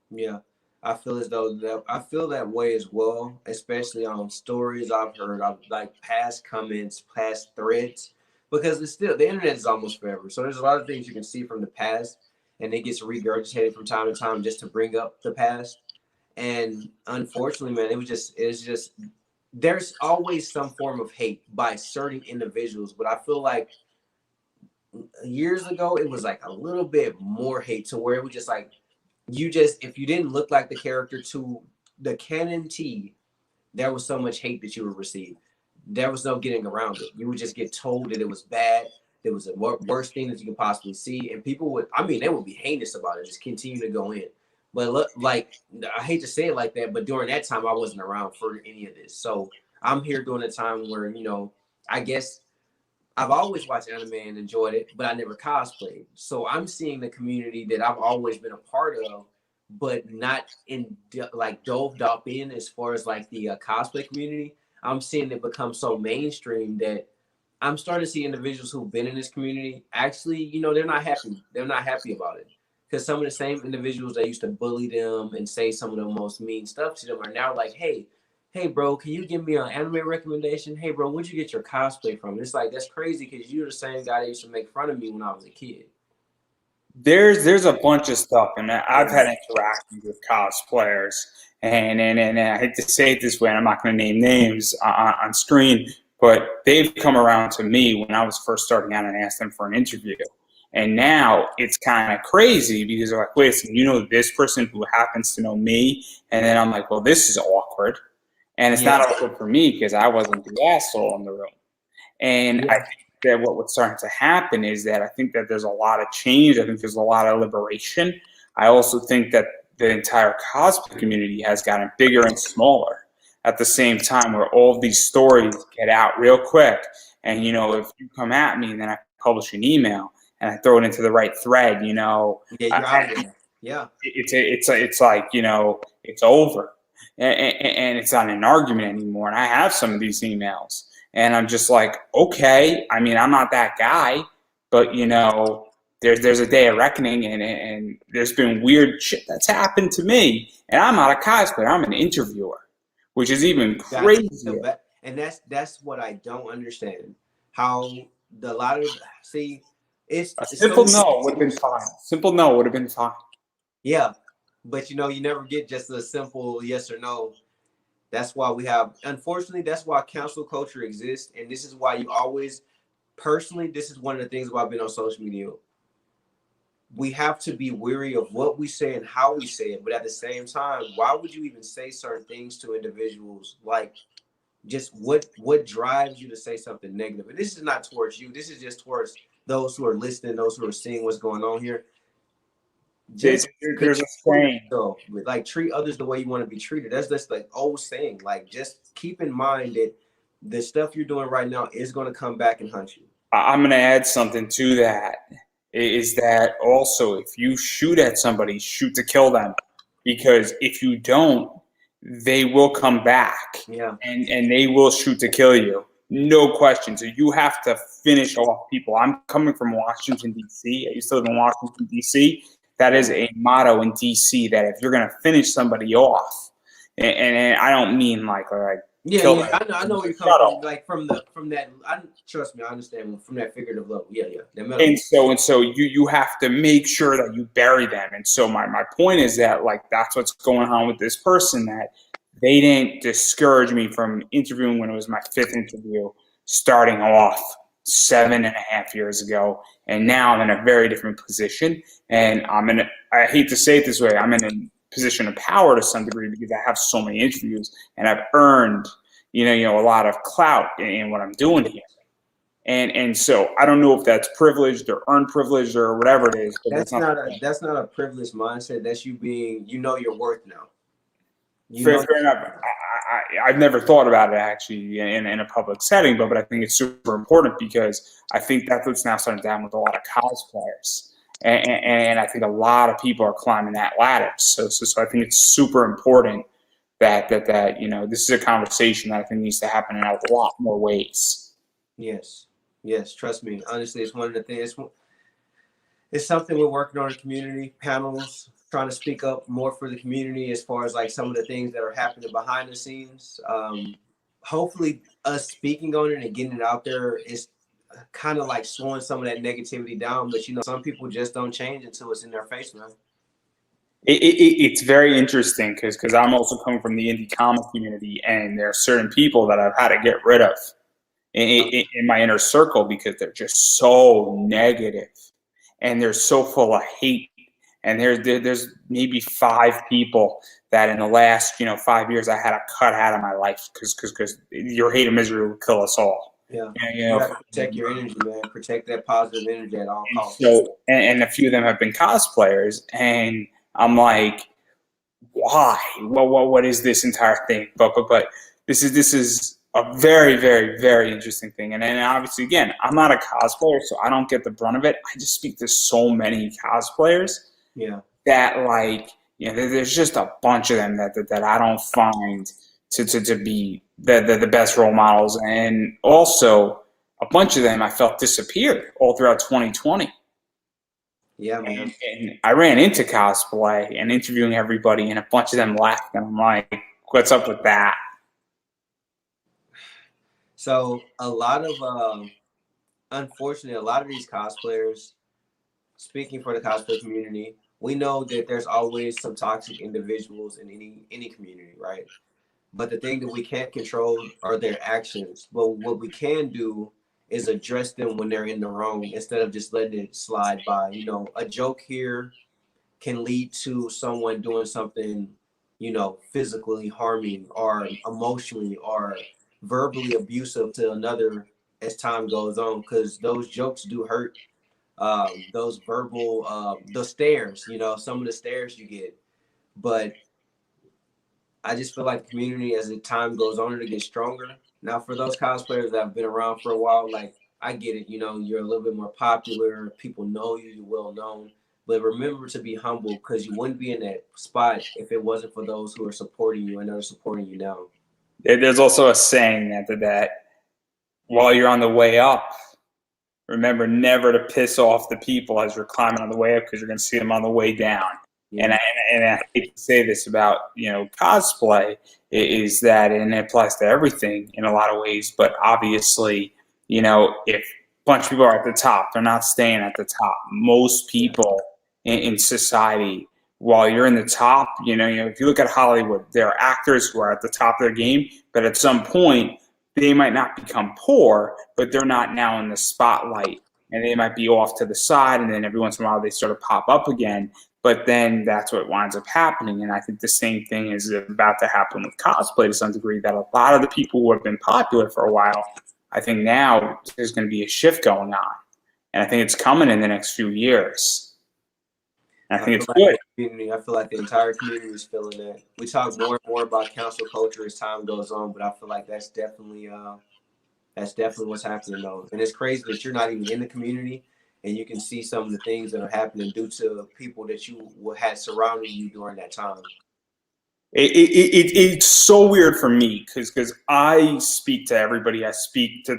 Yeah. I feel as though I feel that way as well, especially on stories I've heard of like past comments, past threads, because it's still the internet is almost forever. So there's a lot of things you can see from the past and it gets regurgitated from time to time just to bring up the past. And unfortunately, man, it's just there's always some form of hate by certain individuals, but I feel like years ago it was like a little bit more hate to where it was just like if you didn't look like the character to the Canon T, there was so much hate that you would receive. There was no getting around it. You would just get told that it was bad. It was the worst thing that you could possibly see. And people they would be heinous about it, just continue to go in. But look, like, I hate to say it like that, but during that time, I wasn't around for any of this. So I'm here during a time where, I guess I've always watched anime and enjoyed it, but I never cosplayed. So I'm seeing the community that I've always been a part of, but not dove up in as far as like the cosplay community. I'm seeing it become so mainstream that I'm starting to see individuals who've been in this community actually, they're not happy. They're not happy about it because some of the same individuals that used to bully them and say some of the most mean stuff to them are now like, hey, bro, can you give me an anime recommendation? Hey, bro, where'd you get your cosplay from? It's like, that's crazy because you're the same guy that used to make fun of me when I was a kid. There's a bunch of stuff, and I've had interactions with cosplayers, and I hate to say it this way, and I'm not going to name names on screen, but they've come around to me when I was first starting out and asked them for an interview. And now it's kind of crazy because they're like, wait, so you know this person who happens to know me? And then I'm like, well, this is awkward. And it's not awkward for me because I wasn't the asshole in the room. And I think that what's starting to happen is that I think that there's a lot of change. I think there's a lot of liberation. I also think that the entire cosplay community has gotten bigger and smaller at the same time where all of these stories get out real quick. And, if you come at me and then I publish an email and I throw it into the right thread, you're out there. Yeah. It's like, it's over. And it's not an argument anymore. And I have some of these emails. And I'm just like, okay, I'm not that guy, but, there's a day of reckoning and there's been weird shit that's happened to me. And I'm not a cosplayer. I'm an interviewer, which is even crazier. And that's what I don't understand. How it's a simple no would have been fine. Simple no would have been fine. Yeah. But, you never get just a simple yes or no. That's why unfortunately, that's why cancel culture exists. And this is why you always, personally, this is one of the things why I've been on social media. We have to be wary of what we say and how we say it. But at the same time, why would you even say certain things to individuals? Like, just what drives you to say something negative? And this is not towards you. This is just towards those who are listening, those who are seeing what's going on here. There's a saying, like, treat others the way you want to be treated. That's just like old saying. Like, just keep in mind that the stuff you're doing right now is going to come back and hunt you. I'm going to add something to that. Is that also, if you shoot at somebody, shoot to kill them, because if you don't, they will come back, Yeah. and they will shoot to kill you, no question. So you have to finish off people. I'm coming from Washington D.C. I used to live in Washington D.C. That is a motto in D.C. that if you're going to finish somebody off, and I don't mean like Yeah, kill yeah, them, I know where you come from. Like from that. Trust me, I understand from that figurative level. Yeah, yeah. And so you have to make sure that you bury them. And so my point is that, like, that's what's going on with this person, that they didn't discourage me from interviewing when it was my 5th interview, starting off 7.5 years ago, and now I'm in a very different position. And I hate to say it this way, I'm in a position of power to some degree because I have so many interviews and I've earned, a lot of clout in what I'm doing here. And so I don't know if that's privileged or unprivileged or whatever it is. But that's not a privileged mindset. That's you being, your worth now. Fair enough. I've never thought about it actually in a public setting, but I think it's super important because I think that's what's now starting to happen with a lot of cosplayers. And I think a lot of people are climbing that ladder. So I think it's super important that this is a conversation that I think needs to happen in a lot more ways. Yes, trust me. Honestly, it's one of the things. It's something we're working on in community panels, trying to speak up more for the community as far as like some of the things that are happening behind the scenes. Hopefully, us speaking on it and getting it out there is kind of like slowing some of that negativity down. But some people just don't change until it's in their face, man. It's very interesting because I'm also coming from the indie comic community, and there are certain people that I've had to get rid of in my inner circle because they're just so negative and they're so full of hate. And there's maybe 5 people that in the last 5 years I had to cut out of my life because your hate and misery will kill us all. Yeah, you have to protect your energy, man. Protect that positive energy at all costs. So, and a few of them have been cosplayers, and I'm like, why? Well, what is this entire thing? But this is a very, very, very interesting thing. And then obviously, again, I'm not a cosplayer, so I don't get the brunt of it. I just speak to so many cosplayers that there's just a bunch of them that I don't find to be the best role models. And also a bunch of them I felt disappeared all throughout 2020. Yeah, man. And I ran into cosplay and interviewing everybody, and a bunch of them left. And I'm like, what's up with that? So unfortunately, a lot of these cosplayers, speaking for the cosplay community, we know that there's always some toxic individuals in any community, right? But the thing that we can't control are their actions. But what we can do is address them when they're in the wrong instead of just letting it slide by. A joke here can lead to someone doing something, physically harming or emotionally or verbally abusive to another as time goes on, because those jokes do hurt. Those verbal, the stares, some of the stares you get. But I just feel like the community, as the time goes on, it gets stronger. Now, for those cosplayers that have been around for a while, like, I get it. You're a little bit more popular. People know you. You're well known. But remember to be humble, because you wouldn't be in that spot if it wasn't for those who are supporting you and are supporting you now. There's also a saying that while you're on the way up, remember never to piss off the people as you're climbing on the way up, because you're going to see them on the way down. Yeah. And I hate to say this about cosplay, is that, and it applies to everything in a lot of ways, but obviously if a bunch of people are at the top, they're not staying at the top. Most people in society, while you're in the top, if you look at Hollywood, there are actors who are at the top of their game, but at some point they might not become poor, but they're not now in the spotlight, and they might be off to the side, and then every once in a while they sort of pop up again. But then that's what winds up happening. And I think the same thing is about to happen with cosplay to some degree, that a lot of the people who have been popular for a while, I think now there's going to be a shift going on. And I think it's coming in the next few years. And I think it's good. I feel like the entire community is feeling that. We talk more and more about cancel culture as time goes on, but I feel like that's definitely That's definitely what's happening though. And it's crazy that you're not even in the community and you can see some of the things that are happening due to people that you had surrounding you during that time. It's so weird for me because I speak to everybody. I speak to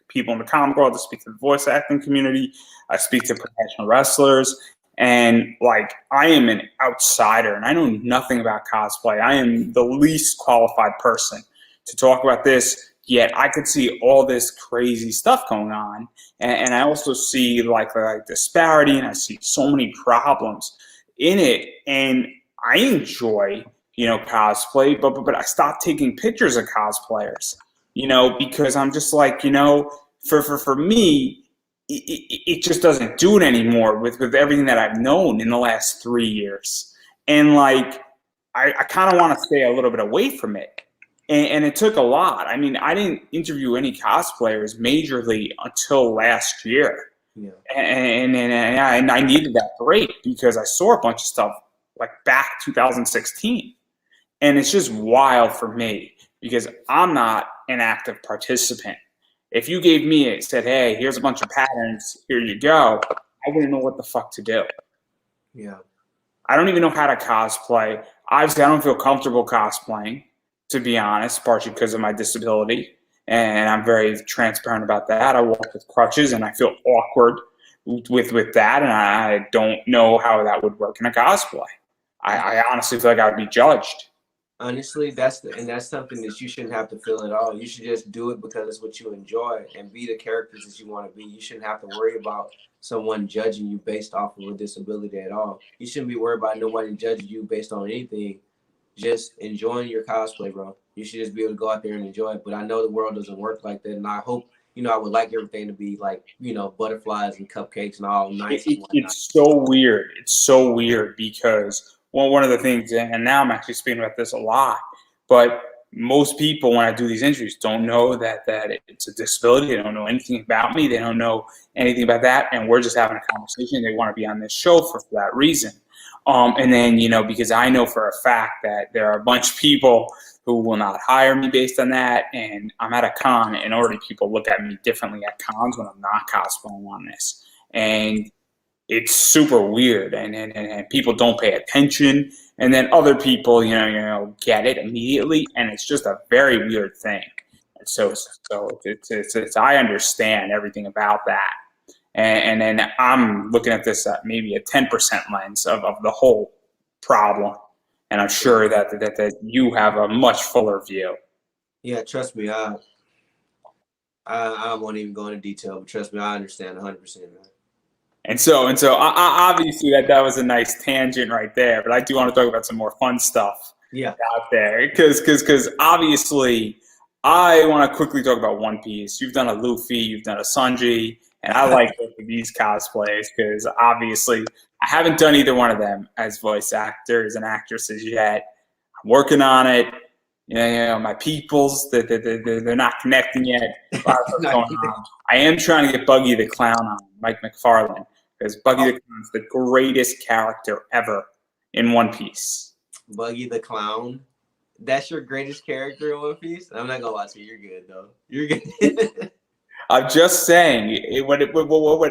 people in the comic world. I speak to the voice acting community. I speak to professional wrestlers. And like, I am an outsider and I know nothing about cosplay. I am the least qualified person to talk about this. Yet I could see all this crazy stuff going on. And I also see like disparity, and I see so many problems in it. And I enjoy, cosplay, but I stopped taking pictures of cosplayers, because I'm just like, for me, it just doesn't do it anymore with everything that I've known in the last 3 years. And like, I kind of want to stay a little bit away from it. And it took a lot. I mean, I didn't interview any cosplayers majorly until last year. Yeah. And I needed that break because I saw a bunch of stuff like back 2016. And it's just wild for me because I'm not an active participant. If you gave me it, said, hey, here's a bunch of patterns, here you go, I wouldn't know what the fuck to do. Yeah. I don't even know how to cosplay. Obviously, I don't feel comfortable cosplaying, to be honest, partially because of my disability. And I'm very transparent about that. I walk with crutches and I feel awkward with that. And I don't know how that would work in a cosplay. I honestly feel like I would be judged. Honestly, that's something that you shouldn't have to feel at all. You should just do it because it's what you enjoy and be the characters that you want to be. You shouldn't have to worry about someone judging you based off of a disability at all. You shouldn't be worried about nobody judging you based on anything. Just enjoying your cosplay, bro. You should just be able to go out there and enjoy it. But I know the world doesn't work like that, and I hope, I would like everything to be like, butterflies and cupcakes and all nice. It's so weird. It's so weird because one of the things, and now I'm actually speaking about this a lot, but most people when I do these interviews don't know that it's a disability. They don't know anything about me. They don't know anything about that, and we're just having a conversation. They want to be on this show for that reason. And then, because I know for a fact that there are a bunch of people who will not hire me based on that. And I'm at a con and already people look at me differently at cons when I'm not cosplaying on this. And it's super weird. And people don't pay attention. And then other people, get it immediately. And it's just a very weird thing. And so it's I understand everything about that. And then I'm looking at this at maybe a 10% lens of the whole problem. And I'm sure that you have a much fuller view. Yeah, trust me. I won't even go into detail, but trust me, I understand 100%. Man. And so I obviously that was a nice tangent right there. But I do want to talk about some more fun stuff out there. Because obviously I want to quickly talk about One Piece. You've done a Luffy, you've done a Sanji. And I like both of these cosplays because obviously I haven't done either one of them as voice actors and actresses yet. I'm working on it. My peoples, they're not connecting yet. A lot of stuff going on. I am trying to get Buggy the Clown on, Mike McFarlane, because Buggy the Clown is the greatest character ever in One Piece. Buggy the Clown? That's your greatest character in One Piece? I'm not going to watch it. You're good, though. You're good. I'm just saying, when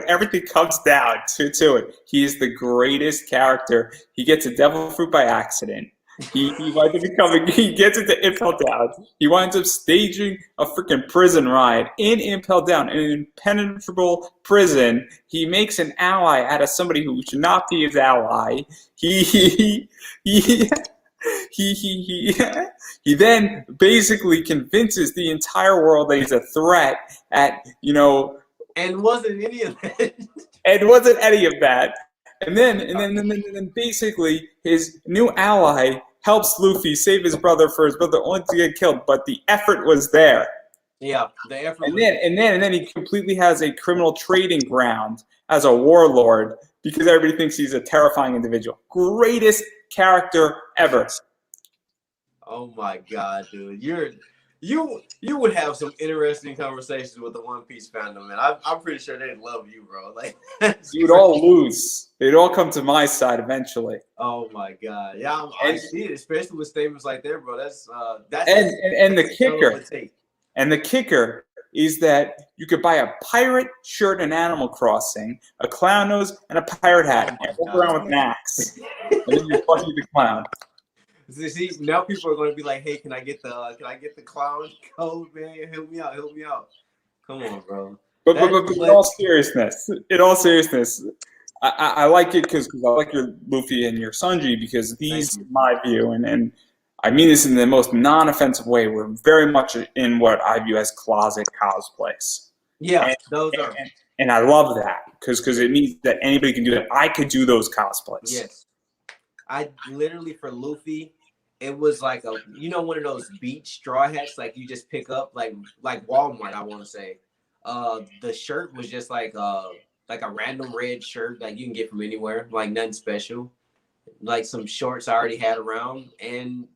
everything comes down to it, he is the greatest character. He gets a devil fruit by accident. He gets into Impel Down. He winds up staging a freaking prison riot in Impel Down, in an impenetrable prison. He makes an ally out of somebody who should not be his ally. He then basically convinces the entire world that he's a threat and wasn't any of that. And wasn't any of that. And then basically his new ally helps Luffy save his brother for his brother only to get killed, but the effort was there. Yeah, the effort. And then he completely has a criminal trading ground as a warlord because everybody thinks he's a terrifying individual. Greatest character ever. Oh my god, dude. You would have some interesting conversations with the One Piece fandom, man. I'm pretty sure they'd love you, bro. Like you'd all lose. They'd all come to my side eventually. Oh my god. Yeah, I see it, especially with statements like that, bro. That's and the kicker. And the kicker is that you could buy a pirate shirt in Animal Crossing, a clown nose, and a pirate hat, and walk around with an axe, and then you're Bucky the Clown. See, now people are going to be like, "Hey, can I get the clown code, man? Help me out. Come on, bro." But in all seriousness, I like it because I like your Luffy and your Sanji, because these, in my view, and I mean this in the most non-offensive way, we're very much in what I view as closet cosplays. Yeah, those are. And I love that because it means that anybody can do that. I could do those cosplays. Yes. I literally, for Luffy, it was like one of those beach straw hats like you just pick up like Walmart, I want to say. The shirt was just like a random red shirt that you can get from anywhere, like nothing special. Like some shorts I already had around and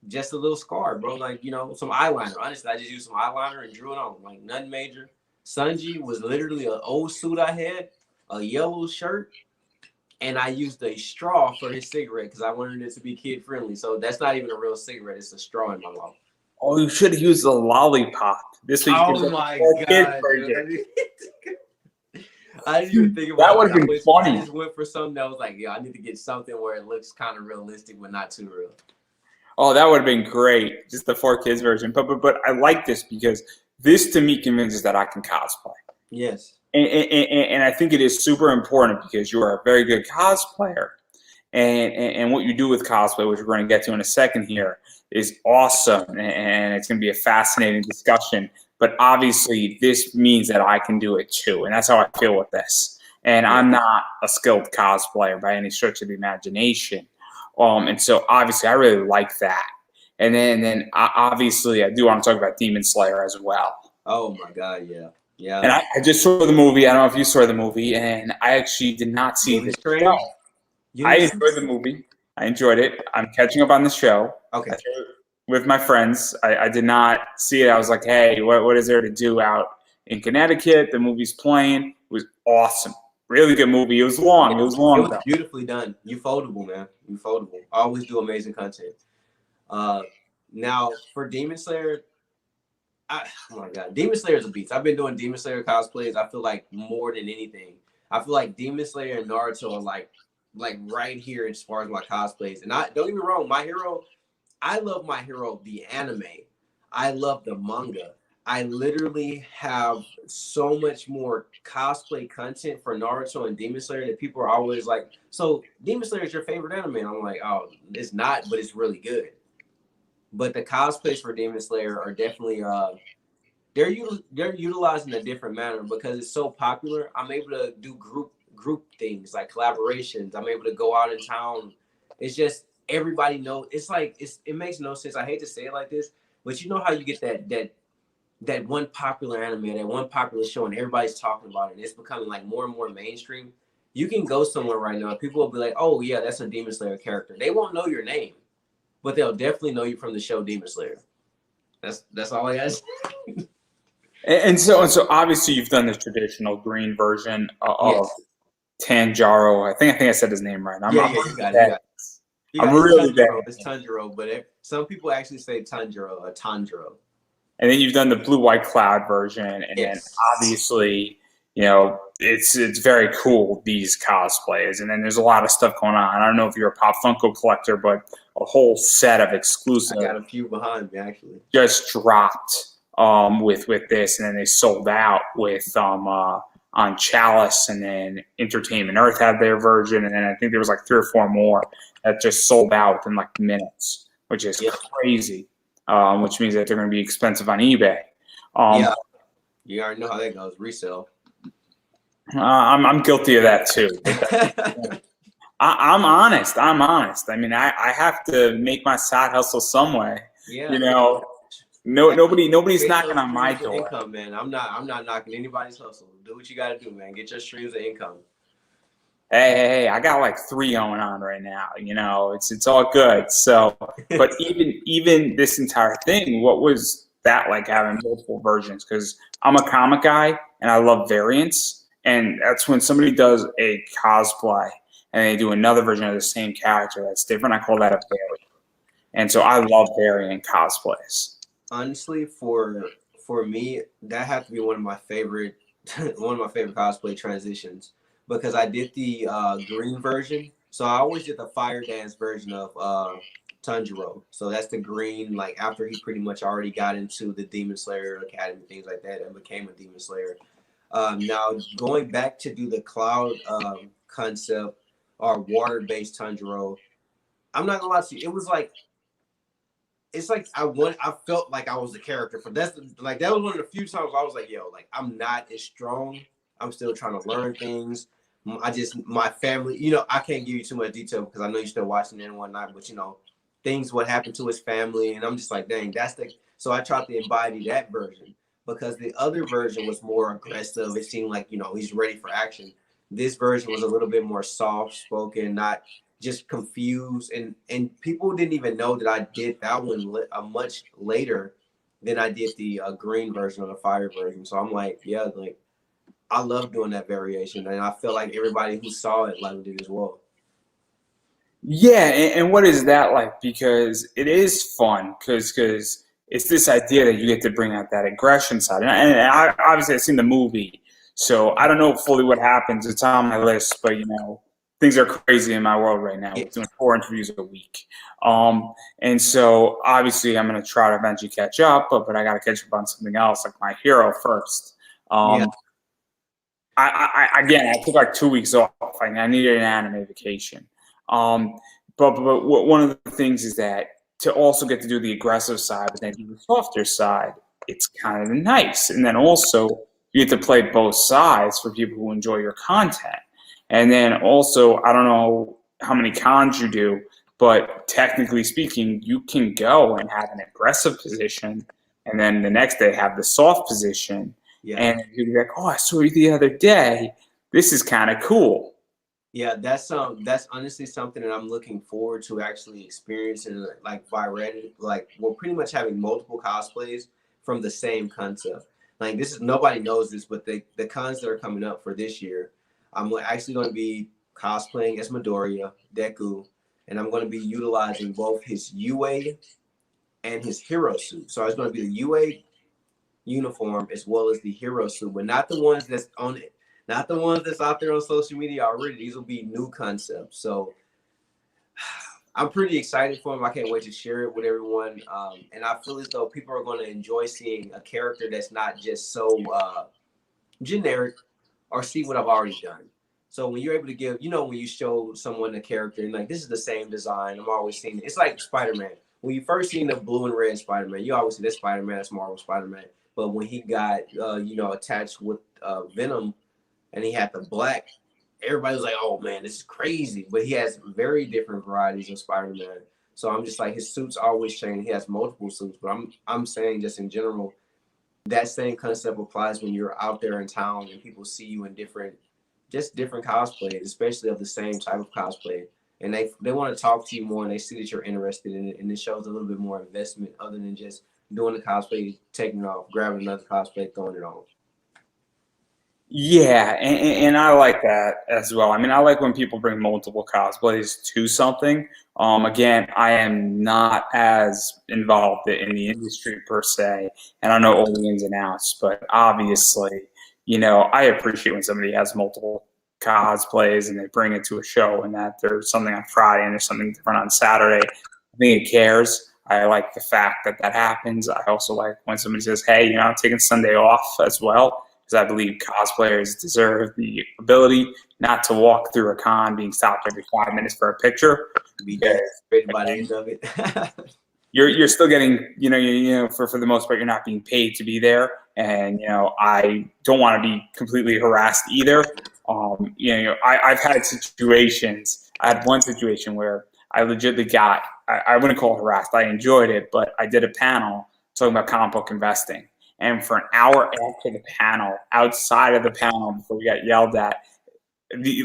just a little scar, bro. Like, some eyeliner. Honestly, I just used some eyeliner and drew it on, like nothing major. Sanji was literally an old suit I had, a yellow shirt, and I used a straw for his cigarette because I wanted it to be kid friendly. So that's not even a real cigarette; it's a straw in my mouth. Oh, you should have used a lollipop. This week. Oh my god! I didn't even think about that. Would have been funny. I just went for something that was like, I need to get something where it looks kind of realistic, but not too real. Oh, that would have been great. Just the 4Kids version. But I like this because this to me convinces that I can cosplay. Yes. And I think it is super important because you are a very good cosplayer. And what you do with cosplay, which we're going to get to in a second here, is awesome. And it's going to be a fascinating discussion. But obviously, this means that I can do it too. And that's how I feel with this. And I'm not a skilled cosplayer by any stretch of the imagination. And so obviously, I really like that. And then obviously, I do want to talk about Demon Slayer as well. Oh, my God, yeah. Yeah. And I just saw the movie. I don't know if you saw the movie. And I actually did not see the show. I enjoyed the movie. I enjoyed it. I'm catching up on the show. Okay. With my friends. I did not see it. I was like, hey, what is there to do out in Connecticut? The movie's playing. It was awesome. Really good movie. It was long. It was long. It was beautifully done. You foldable, man. You foldable. I always do amazing content. Now, for Demon Slayer, oh my God. Demon Slayer is a beast. I've been doing Demon Slayer cosplays, I feel like, more than anything. I feel like Demon Slayer and Naruto are like right here as far as my cosplays. And don't get me wrong, My Hero, I love My Hero, the anime. I love the manga. I literally have so much more cosplay content for Naruto and Demon Slayer that people are always like, so Demon Slayer is your favorite anime? And I'm like, oh, it's not, but it's really good. But the cosplays for Demon Slayer are definitely, they're utilizing a different manner because it's so popular. I'm able to do group things like collaborations. I'm able to go out in town. It's just, everybody knows. It's like it makes no sense. I hate to say it like this, but you know how you get that one popular anime, that one popular show, and everybody's talking about it, and it's becoming like more and more mainstream. You can go somewhere right now, people will be like, "Oh yeah, that's a Demon Slayer character." They won't know your name, but they'll definitely know you from the show Demon Slayer. That's all I got. And so obviously you've done the traditional green version of Tanjiro. I think I said his name right. You got it. I'm really bad. It's Tanjiro, but some people actually say Tanjiro or Tanjiro. And then you've done the blue white cloud version, and then obviously, it's very cool, these cosplays. And then there's a lot of stuff going on. I don't know if you're a Pop Funko collector, but a whole set of exclusive. I got a few behind me actually. Just dropped with this, and then they sold out with on Chalice, and then Entertainment Earth had their version, and then I think there was like 3 or 4 more that just sold out within like minutes, which is crazy. Which means that they're going to be expensive on eBay. You already know how that goes. Resale. I'm guilty of that too. I'm honest. I mean, I have to make my side hustle some way. Yeah. Nobody's knocking on my door. Income, man. I'm not knocking anybody's hustle. Do what you got to do, man. Get your streams of income. Hey, I got like 3 going on right now. It's all good. So, but even this entire thing, what was that like, having multiple versions? Because I'm a comic guy and I love variants, and that's when somebody does a cosplay and they do another version of the same character that's different. I call that a variant. And so I love variant cosplays. Honestly, for for me, that had to be one of my favorite cosplay transitions because I did the green version. So I always did the fire dance version of Tanjiro. So that's the green, like after he pretty much already got into the Demon Slayer Academy, things like that, and became a Demon Slayer. Now going back to do the cloud concept or water-based Tanjiro, I'm not gonna lie to you, it was like it's like I felt like I was the character for like that was one of the few times I was like, yo, like I'm not as strong. I'm still trying to learn things. My family, I can't give you too much detail because I know you're still watching it and whatnot, but things what happened to his family, and I'm just like, dang, so I tried to embody that version because the other version was more aggressive. It seemed like, he's ready for action. This version was a little bit more soft spoken, not just confused, and people didn't even know that I did that one much later than I did the green version or the fire version. So I'm like, yeah, like I love doing that variation, and I feel like everybody who saw it loved it as well. Yeah, and what is that like? Because it is fun, because it's this idea that you get to bring out that aggression side. And I obviously I've seen the movie, so I don't know fully what happens. It's on my list, but things are crazy in my world right now. We're doing 4 interviews a week, and so obviously I'm going to try to eventually catch up, but I got to catch up on something else, like my hero first. Yeah. I took like 2 weeks off. I needed an anime vacation. But one of the things is that to also get to do the aggressive side, but then do the softer side, it's kind of nice. And then also you get to play both sides for people who enjoy your content. And then also, I don't know how many cons you do, but technically speaking, you can go and have an aggressive position, and then the next day have the soft position. Yeah. And you'd be like, oh, I saw you the other day. This is kind of cool. Yeah, that's honestly something that I'm looking forward to actually experiencing, like virality. Like we're pretty much having multiple cosplays from the same concept. Like nobody knows this, but the cons that are coming up for this year, I'm actually going to be cosplaying as Midoriya, Deku, and I'm going to be utilizing both his UA and his hero suit. So it's going to be the UA uniform as well as the hero suit, but not the ones that's on it. Not the ones that's out there on social media already. These will be new concepts. So I'm pretty excited for them. I can't wait to share it with everyone. And I feel as though people are going to enjoy seeing a character that's not just so generic or see what I've already done. So when you're able to give, when you show someone a character and like, this is the same design, I'm always seeing it. It's like Spider-Man. When you first seen the blue and red Spider-Man, you always see this Spider-Man, that's Marvel Spider-Man. But when he got, attached with Venom, and he had the black, everybody was like, oh man, this is crazy. But he has very different varieties of Spider-Man. So I'm just like, his suits always change. He has multiple suits, but I'm saying just in general, that same concept applies when you're out there in town and people see you in different cosplays, especially of the same type of cosplay. And they want to talk to you more, and they see that you're interested in it, and it shows a little bit more investment other than just doing the cosplay, taking it off, grabbing another cosplay, throwing it on. Yeah, and I like that as well. I mean, I like when people bring multiple cosplays to something. Again, I am not as involved in the industry per se, and I know all the ins and outs, but obviously, I appreciate when somebody has multiple cosplays and they bring it to a show, and that there's something on Friday and there's something different on Saturday. I think it cares. I like the fact that happens. I also like when somebody says, hey, I'm taking Sunday off as well, because I believe cosplayers deserve the ability not to walk through a con being stopped every 5 minutes for a picture. Because by the end of it. You're still getting, for the most part, you're not being paid to be there. And, I don't want to be completely harassed either. I've had situations. I had one situation where I legitimately got, I wouldn't call it harassed. I enjoyed it, but I did a panel talking about comic book investing. And for an hour after the panel, outside of the panel, before we got yelled at,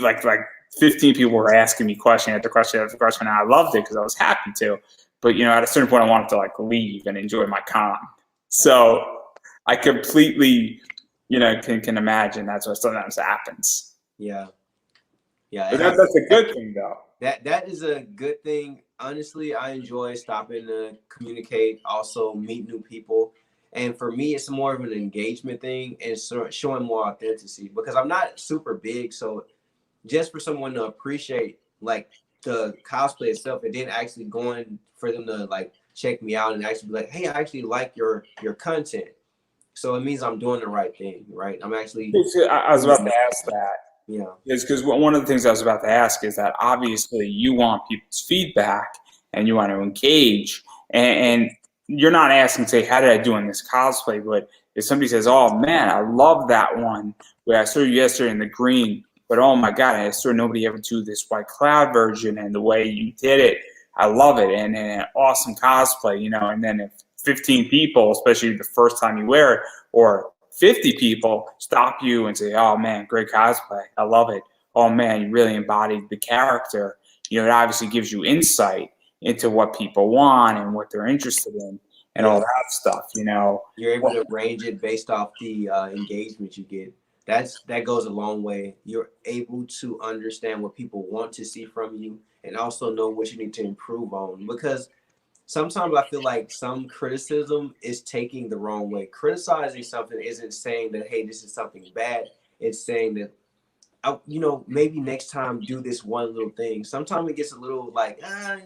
like 15 people were asking me question after question after question, and I loved it because I was happy to. But at a certain point, I wanted to leave and enjoy my con. So I completely, can imagine that's what sometimes happens. Yeah. But that's a good thing, though. That is a good thing. Honestly, I enjoy stopping to communicate, also meet new people. And for me, it's more of an engagement thing and showing more authenticity because I'm not super big. So just for someone to appreciate like the cosplay itself and then actually going for them to like check me out and actually be like, hey, I actually like your content. So it means I'm doing the right thing, right? I'm actually. I was about to ask that. Yeah. Because one of the things I was about to ask is that obviously you want people's feedback and you want to engage, and you're not asking, say, how did I do in this cosplay? But if somebody says, oh man, I love that one where I saw you yesterday in the green, but oh my God, I saw nobody ever do this white cloud version, and the way you did it, I love it, and an awesome cosplay, you know. And then if 15 people, especially the first time you wear it, or 50 people stop you and say, oh man, great cosplay, I love it. Oh man, you really embodied the character. You know, it obviously gives you insight into what people want and what they're interested in and all that stuff, you know. You're able to range it based off the engagement you get. That goes a long way. You're able to understand what people want to see from you and also know what you need to improve on, because sometimes I feel like some criticism is taking the wrong way. Criticizing something isn't saying that, hey, this is something bad. It's saying that, you know, maybe next time do this one little thing. Sometimes it gets a little like,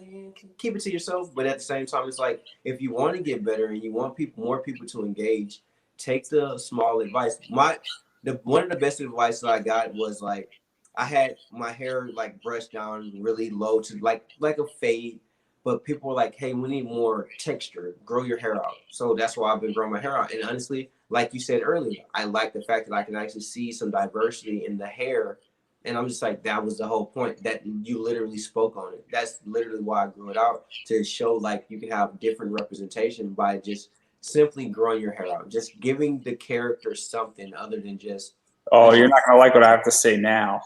you can keep it to yourself. But at the same time, it's like, if you want to get better and you want more people to engage, take the small advice. One of the best advice that I got was like, I had my hair like brushed down really low to like a fade. But people were like, hey, we need more texture. Grow your hair out. So that's why I've been growing my hair out. And honestly, like you said earlier, I like the fact that I can actually see some diversity in the hair. And I'm just like, that was the whole point, that you literally spoke on it. That's literally why I grew it out, to show like you can have different representation by just simply growing your hair out, just giving the character something other than just. Oh, you're not going to like what I have to say now.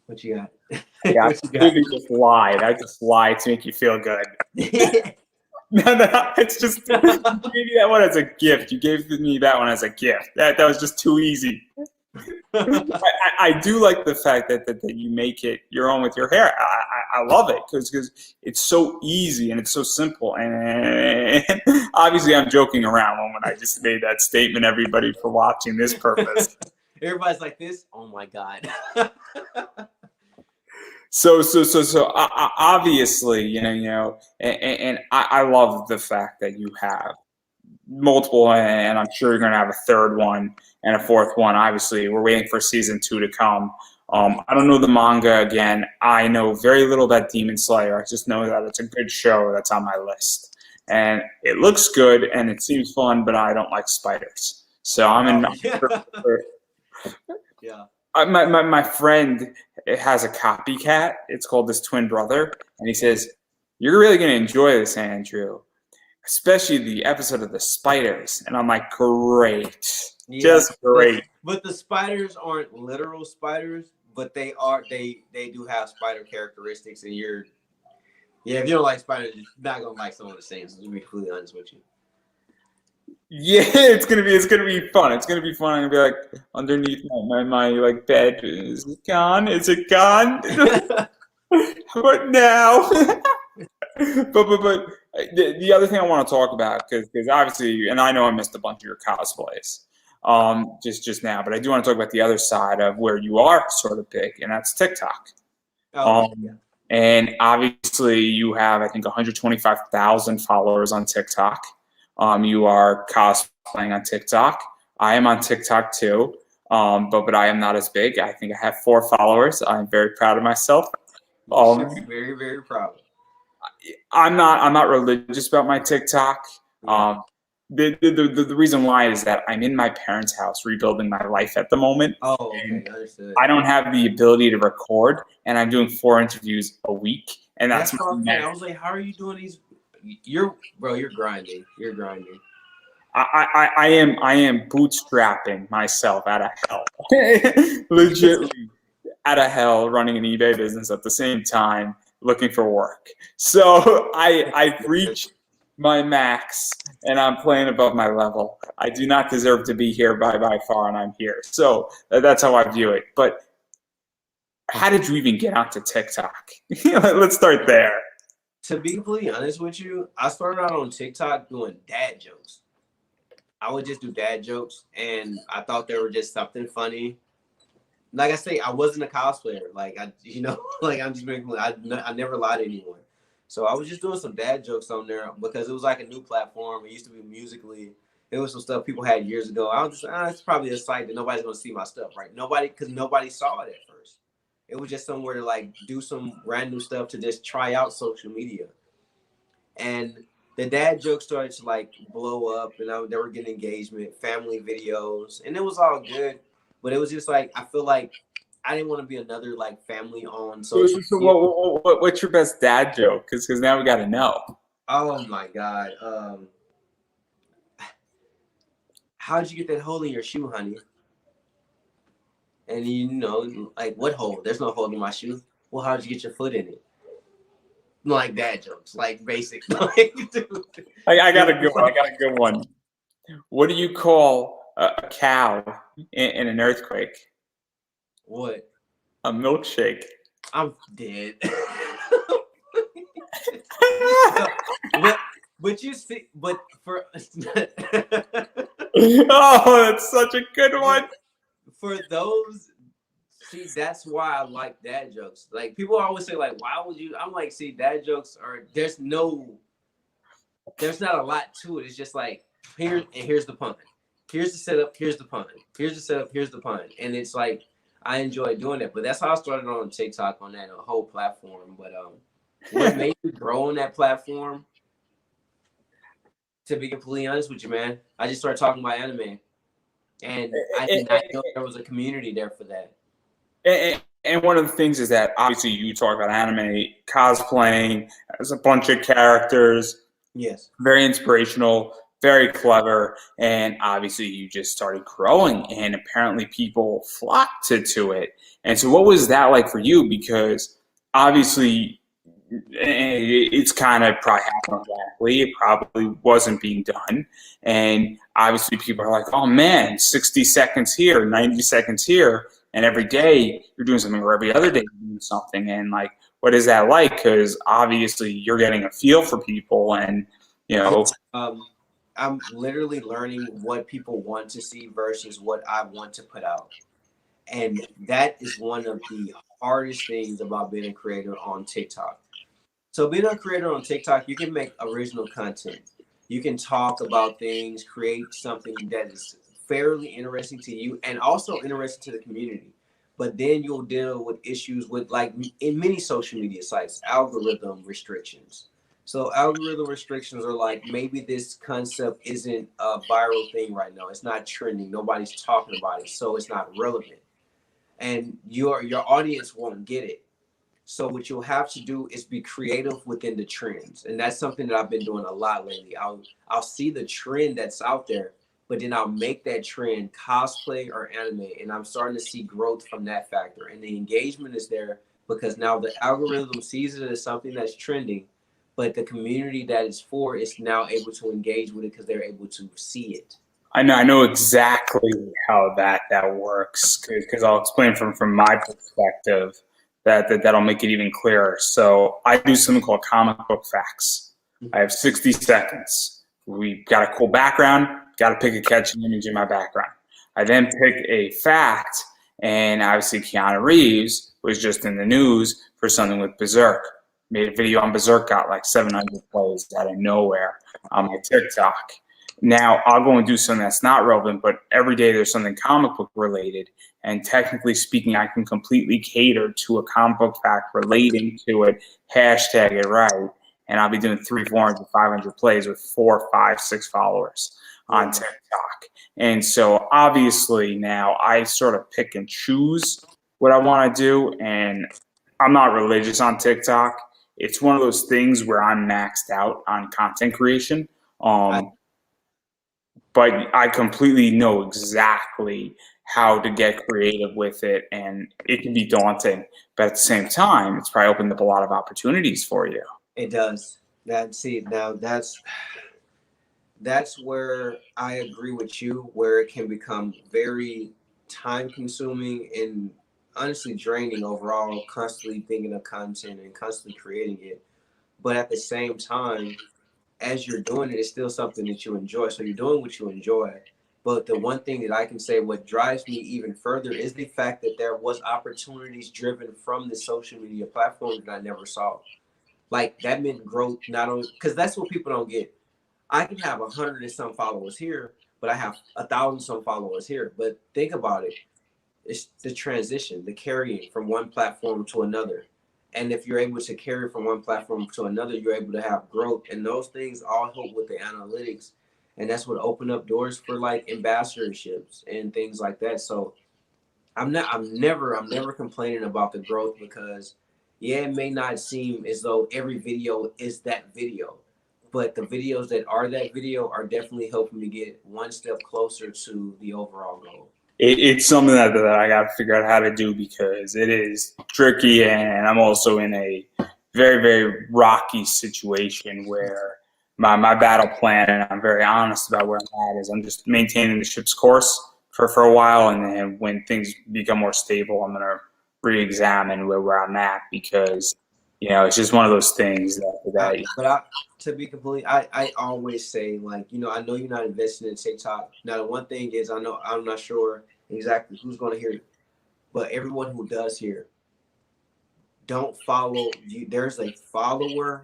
What you got? Yeah, I just lied. I just lied to make you feel good. No, it's just you gave me that one as a gift. You gave me that one as a gift. That was just too easy. I do like the fact that you make it your own with your hair. I love it because it's so easy and it's so simple. And obviously, I'm joking around when I just made that statement. Everybody for watching this purpose. Everybody's like this. Oh my God. So obviously, you know, and I love the fact that you have multiple, and I'm sure you're going to have a third one and a fourth one. Obviously, we're waiting for season 2 to come. I don't know the manga again. I know very little about Demon Slayer. I just know that it's a good show that's on my list, and it looks good and it seems fun. But I don't like spiders, so I'm in. Yeah. My friend has a copycat. It's called This Twin Brother, and he says, "You're really going to enjoy this, Andrew, especially the episode of the spiders." And I'm like, "Great, just great." But the spiders aren't literal spiders, but they do have spider characteristics, and if you don't like spiders, you're not gonna like some of the scenes. To be completely honest with you. Yeah, it's gonna be fun. It's gonna be fun. I'm gonna be like underneath my like bed. Is it gone? Is it gone? What now? but the other thing I want to talk about, because obviously, and I know I missed a bunch of your cosplays, just now, but I do want to talk about the other side of where you are sort of big, and that's TikTok. Yeah. And obviously, you have I think 125,000 followers on TikTok. You are cosplaying on TikTok. I am on TikTok too, but I am not as big. I think I have 4 followers. I'm very proud of myself. You should be very, very proud. I'm not religious about my TikTok. The reason why is that I'm in my parents' house rebuilding my life at the moment. Oh, okay, understood. I don't have the ability to record, and I'm doing 4 interviews a week, and that's I was like, how are you doing these? You're grinding. You're grinding. I am bootstrapping myself out of hell. Legitimately out of hell, running an eBay business at the same time, looking for work. So I've reached my max, and I'm playing above my level. I do not deserve to be here by far, and I'm here. So that's how I view it. But how did you even get onto TikTok? Let's start there. To be completely honest with you, I started out on TikTok doing dad jokes. I would just do dad jokes, and I thought they were just something funny. Like I say, I wasn't a cosplayer. Like like I'm just making. I never lied to anyone. So I was just doing some dad jokes on there because it was like a new platform. It used to be Musically. It was some stuff people had years ago. I was just, it's probably a site that nobody's gonna see my stuff, right? Because nobody saw it at first. It was just somewhere to like do some random stuff to just try out social media. And the dad jokes started to like blow up, and they were getting engagement, family videos, and it was all good. But it was just like I feel like I didn't want to be another like family on social So media. what's your best dad joke? Because now we got to know. Oh my god, how'd you get that hole in your shoe, honey? And like what hole? There's no hole in my shoe. Well, how'd you get your foot in it? Like dad jokes, like basic. Like, dude. I got a good one. I got a good one. What do you call a cow in an earthquake? What? A milkshake. I'm dead. but you see, but for Oh, that's such a good one. For those, see, that's why I like dad jokes. Like people always say, like, why would you? I'm like, see, dad jokes there's not a lot to it. It's just like here's the pun, here's the setup, here's the pun, here's the setup, here's the pun, and it's like I enjoy doing it. But that's how I started on TikTok on that whole platform. But what made me grow on that platform? To be completely honest with you, man, I just started talking about anime, and I did not know there was a community there for that. And one of the things is that obviously you talk about anime, cosplaying, there's a bunch of characters. Yes. Very inspirational, very clever, and obviously you just started growing, and apparently people flocked to it. And so what was that like for you? Because obviously it's kind of probably happened organically. It probably wasn't being done. And obviously people are like, oh man, 60 seconds here, 90 seconds here. And every day you're doing something, or every other day you're doing something. And like, what is that like? Because obviously you're getting a feel for people, and I'm literally learning what people want to see versus what I want to put out. And that is one of the hardest things about being a creator on TikTok. So being a creator on TikTok, you can make original content. You can talk about things, create something that is fairly interesting to you and also interesting to the community. But then you'll deal with issues with, like in many social media sites, algorithm restrictions. So algorithm restrictions are like, maybe this concept isn't a viral thing right now. It's not trending. Nobody's talking about it. So it's not relevant. And your audience won't get it. So what you'll have to do is be creative within the trends. And that's something that I've been doing a lot lately. I'll see the trend that's out there, but then I'll make that trend cosplay or anime. And I'm starting to see growth from that factor. And the engagement is there because now the algorithm sees it as something that's trending, but the community that it's for is now able to engage with it because they're able to see it. I know exactly how that works, because I'll explain from my perspective that'll make it even clearer. So I do something called comic book facts. I have 60 seconds. We've got a cool background, got to pick a catchy image in my background. I then pick a fact, and obviously Keanu Reeves was just in the news for something with Berserk. Made a video on Berserk, got like 700 plays out of nowhere on my TikTok. Now I'll go and do something that's not relevant, but every day there's something comic book related. And technically speaking, I can completely cater to a comic book fact relating to it, hashtag it right. And I'll be doing 300, 400, 500 plays with 4, 5, 6 followers on TikTok. And so obviously now I sort of pick and choose what I want to do. And I'm not religious on TikTok. It's one of those things where I'm maxed out on content creation. But I completely know exactly how to get creative with it, and it can be daunting. But at the same time, it's probably opened up a lot of opportunities for you. It does. That's where I agree with you, where it can become very time consuming and honestly draining overall, constantly thinking of content and constantly creating it. But at the same time, as you're doing it, it's still something that you enjoy. So you're doing what you enjoy. But the one thing that I can say, what drives me even further, is the fact that there was opportunities driven from the social media platforms that I never saw. Like that meant growth, not only because that's what people don't get. I can have 100 and some followers here, but I have 1,000 some followers here. But think about it. It's the transition, the carrying from one platform to another. And if you're able to carry from one platform to another, you're able to have growth. And those things all help with the analytics. And that's what opened up doors for like ambassadorships and things like that. So I'm never complaining about the growth because yeah, it may not seem as though every video is that video. But the videos that are that video are definitely helping me get one step closer to the overall goal. It's something that I got to figure out how to do because it is tricky, and I'm also in a very, very rocky situation where my battle plan, and I'm very honest about where I'm at, is I'm just maintaining the ship's course for a while, and then when things become more stable, I'm going to re-examine where I'm at because, it's just one of those things To be complete, I always say, like, I know you're not investing in TikTok. Now, the one thing is, I know I'm not sure exactly who's going to hear it, but everyone who does hear, don't follow. There's a follower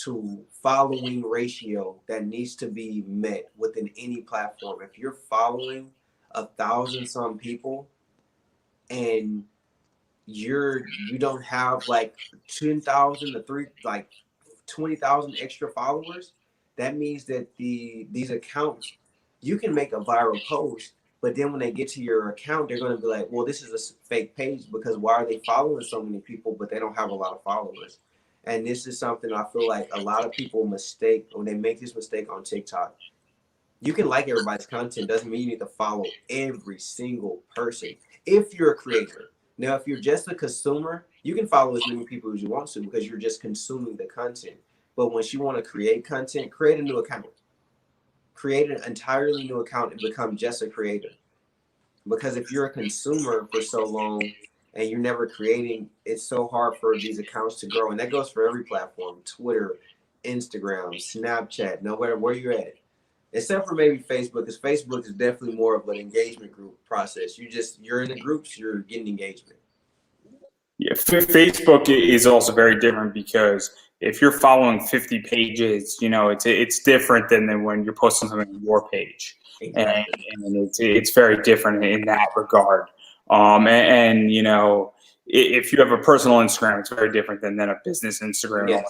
to following ratio that needs to be met within any platform. If you're following 1,000 some people and you don't have like 10,000 to 20,000 extra followers, that means that these accounts, you can make a viral post, but then when they get to your account, they're going to be like, well, this is a fake page because why are they following so many people, but they don't have a lot of followers? And this is something I feel like a lot of people mistake when they make this mistake on TikTok. You can like everybody's content, doesn't mean you need to follow every single person if you're a creator. Now, if you're just a consumer, you can follow as many people as you want to because you're just consuming the content. But once you want to create content, create a new account. Create an entirely new account and become just a creator. Because if you're a consumer for so long and you're never creating, it's so hard for these accounts to grow. And that goes for every platform: Twitter, Instagram, Snapchat, no matter where you're at. Except for maybe Facebook, because Facebook is definitely more of an engagement group process. You're in the groups, you're getting engagement. Yeah, Facebook is also very different because if you're following 50 pages, it's different than when you're posting something on your page, Exactly. and it's very different in that regard. If you have a personal Instagram, it's very different than a business Instagram and all that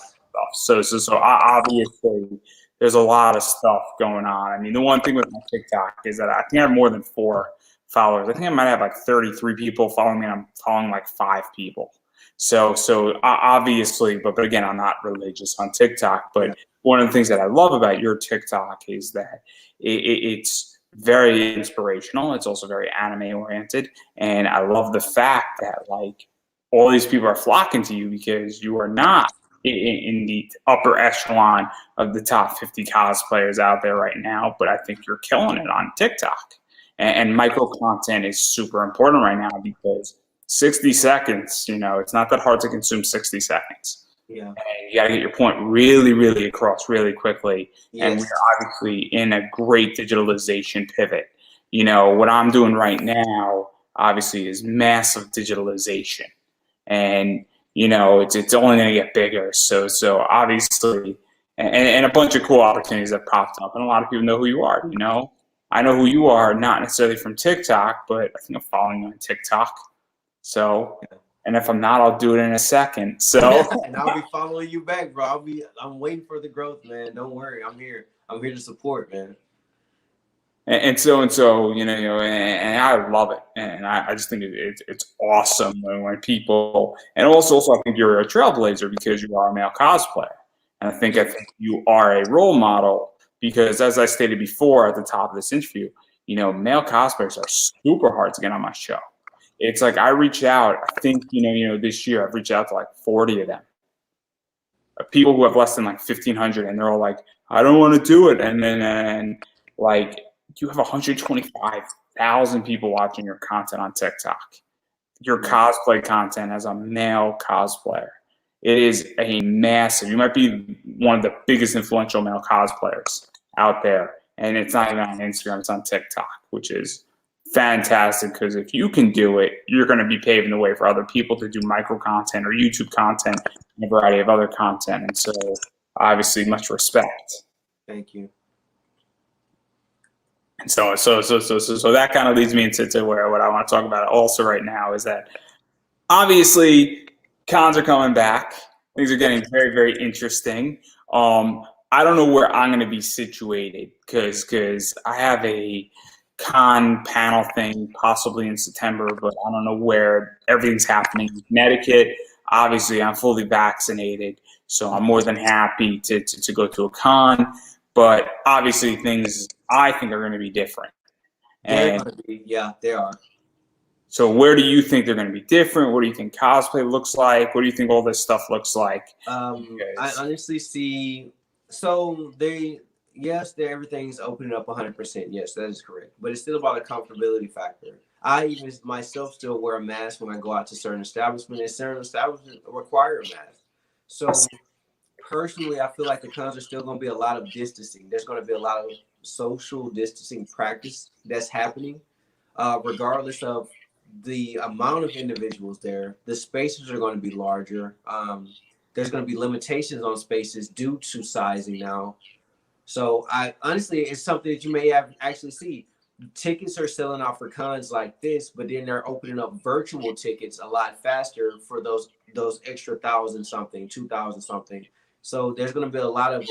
Yes. stuff. So obviously, there's a lot of stuff going on. I mean, the one thing with my TikTok is that I think I have more than 4 followers. I think I might have like 33 people following me, and I'm following like 5 people. So obviously, but again, I'm not religious on TikTok. But one of the things that I love about your TikTok is that it's very inspirational. It's also very anime oriented, and I love the fact that like all these people are flocking to you because you are not in the upper echelon of the top 50 cosplayers out there right now. But I think you're killing it on TikTok. And micro content is super important right now because 60 seconds, it's not that hard to consume 60 seconds. Yeah. And you got to get your point really, really across really quickly. Yes. And we're obviously in a great digitalization pivot. What I'm doing right now, obviously, is massive digitalization. And, it's only going to get bigger. So obviously, and a bunch of cool opportunities that popped up. And a lot of people know who you are, I know who you are, not necessarily from TikTok, but I think I'm following you on TikTok. So, and if I'm not, I'll do it in a second. So, and I'll be following you back, bro. I'm waiting for the growth, man. Don't worry, I'm here. I'm here to support, man. And so, and I love it, and I just think it's awesome when people, and also I think you're a trailblazer because you are a male cosplayer, and I think you are a role model because, as I stated before at the top of this interview, male cosplayers are super hard to get on my show. It's like I reach out. I think this year I've reached out to like 40 of them, people who have less than like 1,500, and they're all like, "I don't want to do it," and then like you have 125,000 people watching your content on TikTok, your cosplay content as a male cosplayer, It is a massive. You might be one of the biggest influential male cosplayers out there, and it's not even on Instagram; it's on TikTok, which is fantastic because if you can do it, you're going to be paving the way for other people to do micro content or YouTube content and a variety of other content. And so, obviously, much respect. Thank you. And so that kind of leads me into where what I want to talk about also right now is that obviously cons are coming back. Things are getting very, very interesting. I don't know where I'm going to be situated because I have a con panel thing possibly in September, but I don't know where everything's happening in Connecticut. Obviously, I'm fully vaccinated, so I'm more than happy to go to a con. But obviously, things I think are going to be different. They're going to be, yeah, they are. So where do you think they're going to be different? What do you think cosplay looks like? What do you think all this stuff looks like? I honestly see, yes, everything's opening up 100%. Yes, that is correct. But it's still about a comfortability factor. I even myself still wear a mask when I go out to certain establishments, and certain establishments require a mask. So personally, I feel like the cons are still going to be a lot of distancing. There's going to be a lot of social distancing practice that's happening, regardless of the amount of individuals there. The spaces are going to be larger. There's going to be limitations on spaces due to sizing now. So I honestly, it's something that you may have actually see. Tickets are selling out for cons like this, but then they're opening up virtual tickets a lot faster for those extra 1,000 something, 2,000 something. So there's going to be a lot of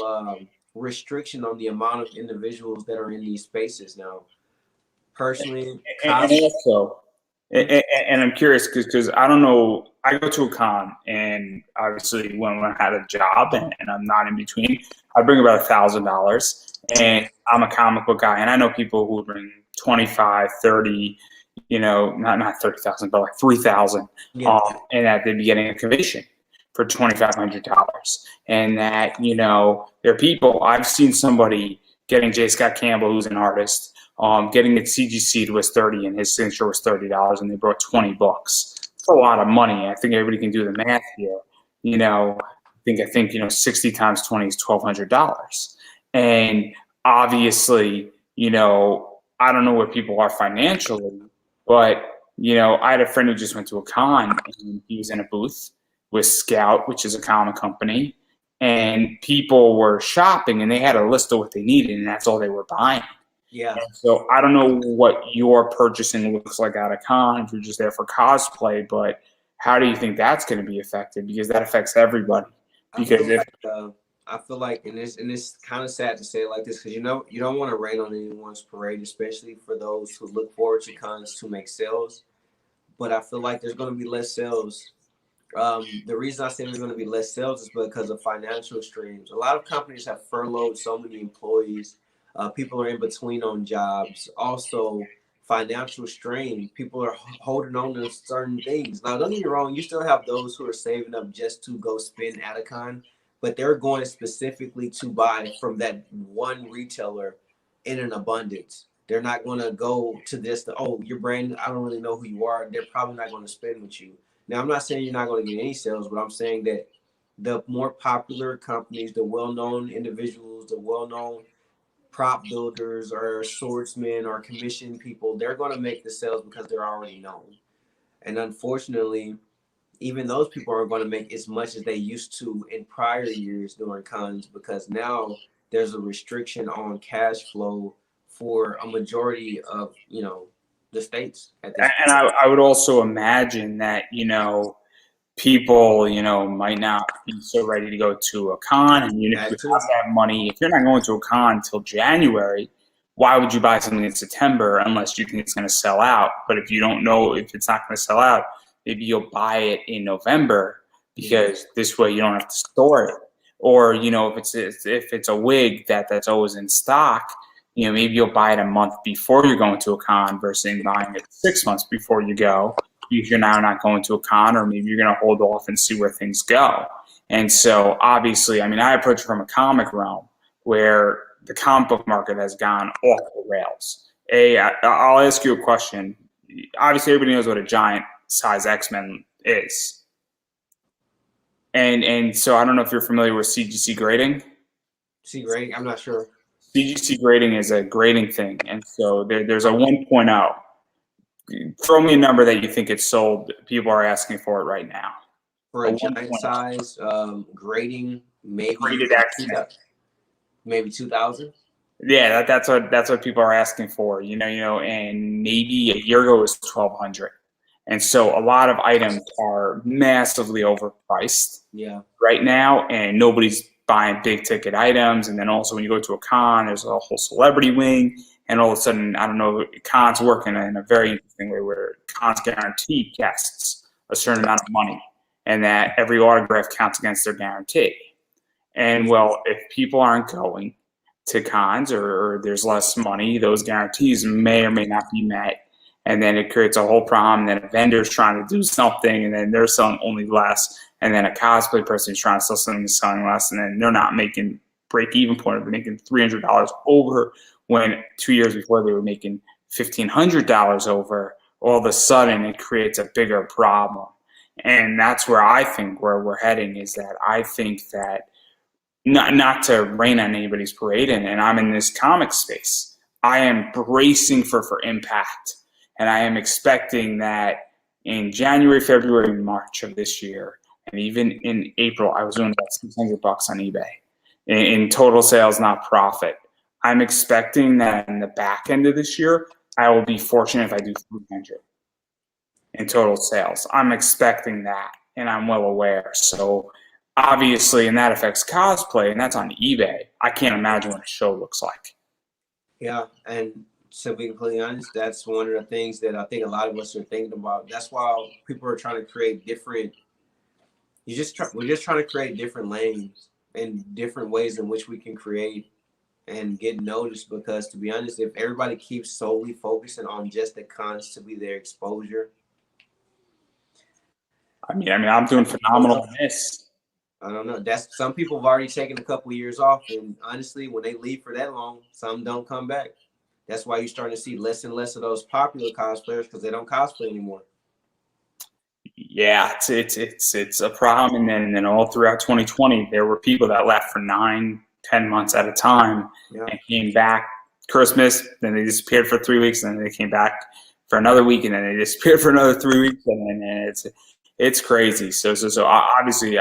restriction on the amount of individuals that are in these spaces now. Personally, and I'm curious because I don't know. I go to a con, and obviously when I had a job and I'm not in between, I bring about $1,000, and I'm a comic book guy, and I know people who bring 25, 30, not 30,000, but like 3,000, and that they'd be getting a commission for $2,500, and that there are people. I've seen somebody getting J. Scott Campbell, who's an artist. Getting it CGC'd was $30 and his signature was $30 and they brought 20 books. It's a lot of money. I think everybody can do the math here. I think 60 times 20 is $1,200. And obviously, I don't know where people are financially, but I had a friend who just went to a con and he was in a booth with Scout, which is a comic company, and people were shopping and they had a list of what they needed and that's all they were buying. Yeah. And so I don't know what your purchasing looks like at a con if you're just there for cosplay, but how do you think that's going to be affected? Because that affects everybody. Because I feel like, and it's kind of sad to say it like this, because you don't want to rain on anyone's parade, especially for those who look forward to cons to make sales. But I feel like there's going to be less sales. The reason I say there's going to be less sales is because of financial streams. A lot of companies have furloughed so many employees. People are in between on jobs. Also, financial strain. People are holding on to certain things. Now, don't get me wrong. You still have those who are saving up just to go spend at a con, but they're going specifically to buy from that one retailer in an abundance. They're not going to go to this. Your brand, I don't really know who you are. They're probably not going to spend with you. Now, I'm not saying you're not going to get any sales, but I'm saying that the more popular companies, the well-known individuals, the well-known prop builders or swordsmen or commission people, they're going to make the sales because they're already known. And unfortunately, even those people aren't going to make as much as they used to in prior years during cons, because now there's a restriction on cash flow for a majority of the states at this and I would also imagine that people might not be so ready to go to a con, and if you have that money, if you're not going to a con until January, why would you buy something in September unless you think it's going to sell out? But if you don't know if it's not going to sell out, maybe you'll buy it in November because this way you don't have to store it. Or if it's a wig that's always in stock, maybe you'll buy it a month before you're going to a con versus buying it 6 months before you go. If you're now not going to a con, or maybe you're going to hold off and see where things go. And so obviously, I approach it from a comic realm where the comic book market has gone off the rails. I'll ask you a question. Obviously, everybody knows what a giant size X-Men is. And so I don't know if you're familiar with CGC grading. See, great. I'm not sure. CGC grading is a grading thing, and so there's a 1.0. Throw me a number that you think it's sold. People are asking for it right now. For a giant size, grading, maybe Graded X-Men. maybe 2,000. Yeah, that's what people are asking for. And maybe a year ago it was 1,200, and so a lot of items are massively overpriced. Yeah. Right now, and nobody's buying big ticket items. And then also when you go to a con, there's a whole celebrity wing, and all of a sudden, I don't know, cons work in a very interesting way where cons guarantee guests a certain amount of money, and that every autograph counts against their guarantee. And well, if people aren't going to cons or there's less money, those guarantees may or may not be met. And then it creates a whole problem. And then a vendor's trying to do something, and then they're selling only less. And then a cosplay person is trying to sell something and selling less, and then they're not making break-even point. They're making $300 over when 2 years before they were making $1,500 over. All of a sudden, it creates a bigger problem. And that's where I think where we're heading is that I think that not to rain on anybody's parade, and I'm in this comic space. I am bracing for impact, and I am expecting that in January, February, and March of this year, and even in April, I was doing about $600 on eBay in total sales, not profit. I'm expecting that in the back end of this year, I will be fortunate if I do 300 in total sales. I'm expecting that, and I'm well aware. So obviously, and that affects cosplay, and that's on eBay. I can't imagine what a show looks like. Yeah, and to be completely honest, that's one of the things that I think a lot of us are thinking about. That's why people are trying to create different. We're just trying to create different lanes and different ways in which we can create and get noticed. Because to be honest, if everybody keeps solely focusing on just the cons to be their exposure, I mean, I'm doing phenomenal in this. I don't know. That's some people have already taken a couple of years off, and honestly, when they leave for that long, some don't come back. That's why you're starting to see less and less of those popular cosplayers because they don't cosplay anymore. Yeah, it's a problem. And then all throughout 2020, there were people that left for 9-10 months at a time, and came back Christmas, then they disappeared for 3 weeks, and then they came back for another week, and then they disappeared for another 3 weeks, and then it's crazy. So obviously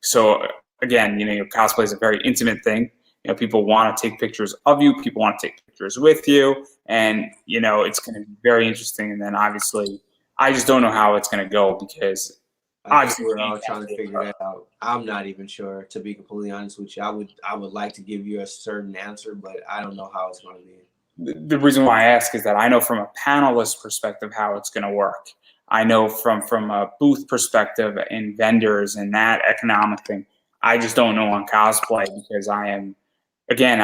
so again, cosplay is a very intimate thing. People want to take pictures of you, people want to take pictures with you, and it's going to be very interesting. And then obviously, I just don't know how it's going to go because obviously we're all trying to figure that out. I'm not even sure, to be completely honest with you. I would like to give you a certain answer, but I don't know how it's going to be. The reason why I ask is that I know from a panelist perspective how it's going to work. I know from a booth perspective and vendors and that economic thing. I just don't know on cosplay because I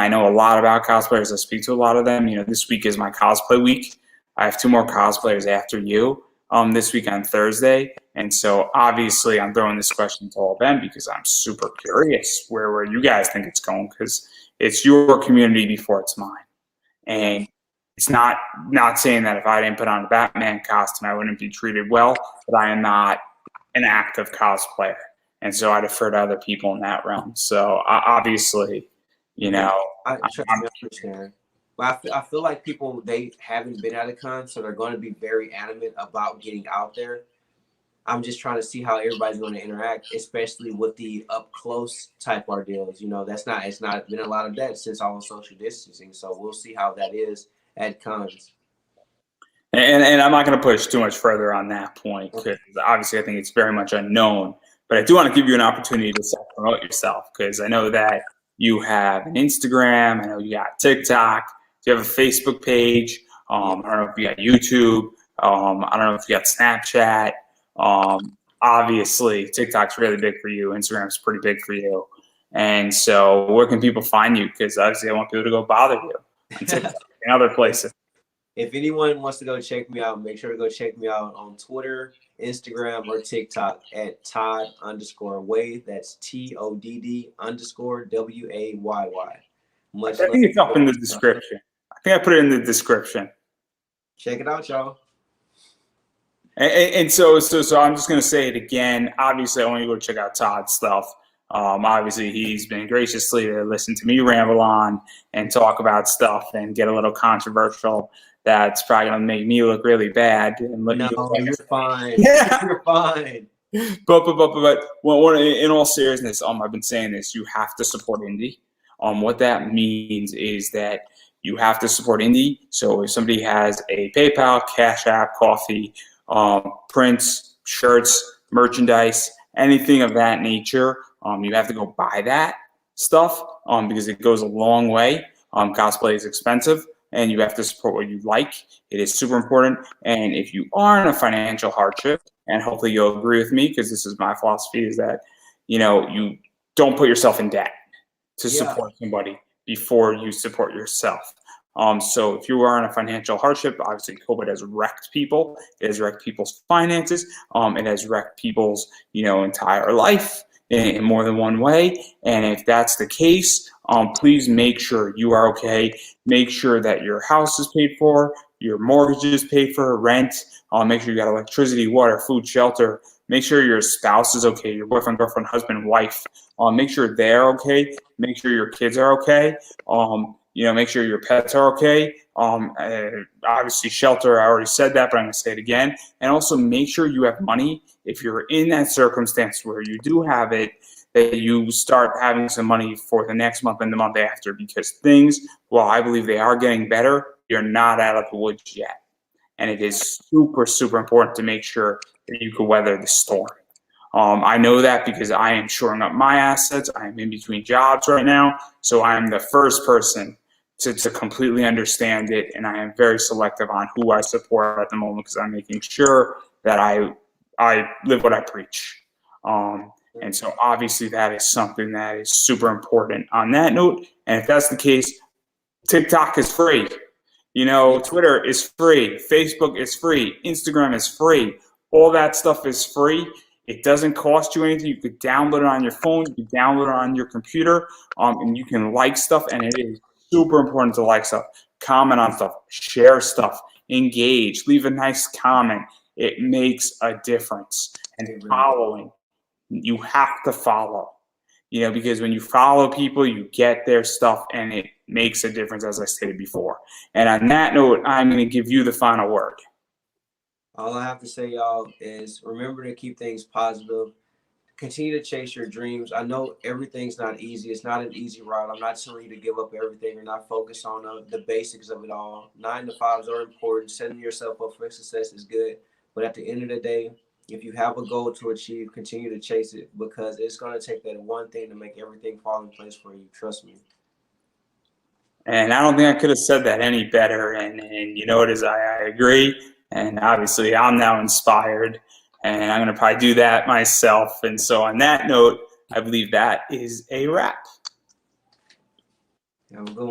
know a lot about cosplayers. I speak to a lot of them. This week is my cosplay week. I have 2 more cosplayers after you this week on Thursday. And so obviously I'm throwing this question to all of them because I'm super curious where you guys think it's going, because it's your community before it's mine. And it's not saying that if I didn't put on a Batman costume, I wouldn't be treated well, but I am not an active cosplayer. And so I defer to other people in that realm. So obviously, I understand. But I feel like people, they haven't been at a con, so they're going to be very adamant about getting out there. I'm just trying to see how everybody's going to interact, especially with the up close type ordeals. It's not been a lot of that since all the social distancing. So we'll see how that is at cons. And I'm not going to push too much further on that point because obviously I think it's very much unknown. But I do want to give you an opportunity to self-promote yourself because I know that you have an Instagram. I know you got TikTok. You have a Facebook page. I don't know if you got YouTube. I don't know if you got Snapchat. Obviously, TikTok's really big for you. Instagram's pretty big for you. And so where can people find you? Because obviously I want people to go bother you on TikTok and other places. If anyone wants to go check me out, make sure to go check me out on Twitter, Instagram, or TikTok at Todd_Wayy. That's TODD_WAYY. I think it's up in the description. I think I put it in the description. Check it out, y'all. And so I'm just going to say it again. Obviously, I want you to go check out Todd's stuff. Obviously, he's been graciously to listen to me ramble on and talk about stuff and get a little controversial. That's probably going to make me look really bad. And No, you're fine. Yeah. You're fine. But well, in all seriousness, I've been saying this. You have to support indie. What that means is that you have to support indie. So if somebody has a PayPal, Cash App, coffee, prints, shirts, merchandise, anything of that nature, you have to go buy that stuff because it goes a long way. Cosplay is expensive, and you have to support what you like. It is super important. And if you are in a financial hardship, and hopefully you'll agree with me because this is my philosophy, is that you don't put yourself in debt to support somebody before you support yourself. So if you are in a financial hardship, obviously COVID has wrecked people. It has wrecked people's finances. It has wrecked people's entire life in more than one way. And if that's the case, please make sure you are okay. Make sure that your house is paid for, your mortgage is paid for, rent. Make sure you got electricity, water, food, shelter. Make sure your spouse is okay, your boyfriend, girlfriend, husband, wife. Make sure they're okay. Make sure your kids are okay. Make sure your pets are okay. Obviously, shelter, I already said that, but I'm going to say it again. And also make sure you have money. If you're in that circumstance where you do have it, that you start having some money for the next month and the month after, because things, while I believe they are getting better, you're not out of the woods yet. And it is super, super important to make sure that you can weather the storm. I know that because I am shoring up my assets. I am in between jobs right now, so I am the first person to completely understand it, and I am very selective on who I support at the moment because I'm making sure that I live what I preach. And so obviously that is something that is super important on that note. And if that's the case, TikTok is free. Twitter is free. Facebook is free. Instagram is free. All that stuff is free. It doesn't cost you anything. You could download it on your phone. You could download it on your computer, and you can like stuff. And it is super important to like stuff, comment on stuff, share stuff, engage, leave a nice comment. It makes a difference. And following, you have to follow. Because when you follow people, you get their stuff, and it makes a difference, as I stated before. And on that note, I'm going to give you the final word. All I have to say, y'all, is remember to keep things positive. Continue to chase your dreams. I know everything's not easy. It's not an easy route. I'm not telling you to give up everything or not focus on the basics of it all. 9 to 5s are important. Setting yourself up for success is good. But at the end of the day, if you have a goal to achieve, continue to chase it, because it's going to take that one thing to make everything fall in place for you. Trust me. And I don't think I could have said that any better. And you know what is, I agree. And obviously I'm now inspired, and I'm going to probably do that myself. And so on that note, I believe that is a wrap. Have a good one.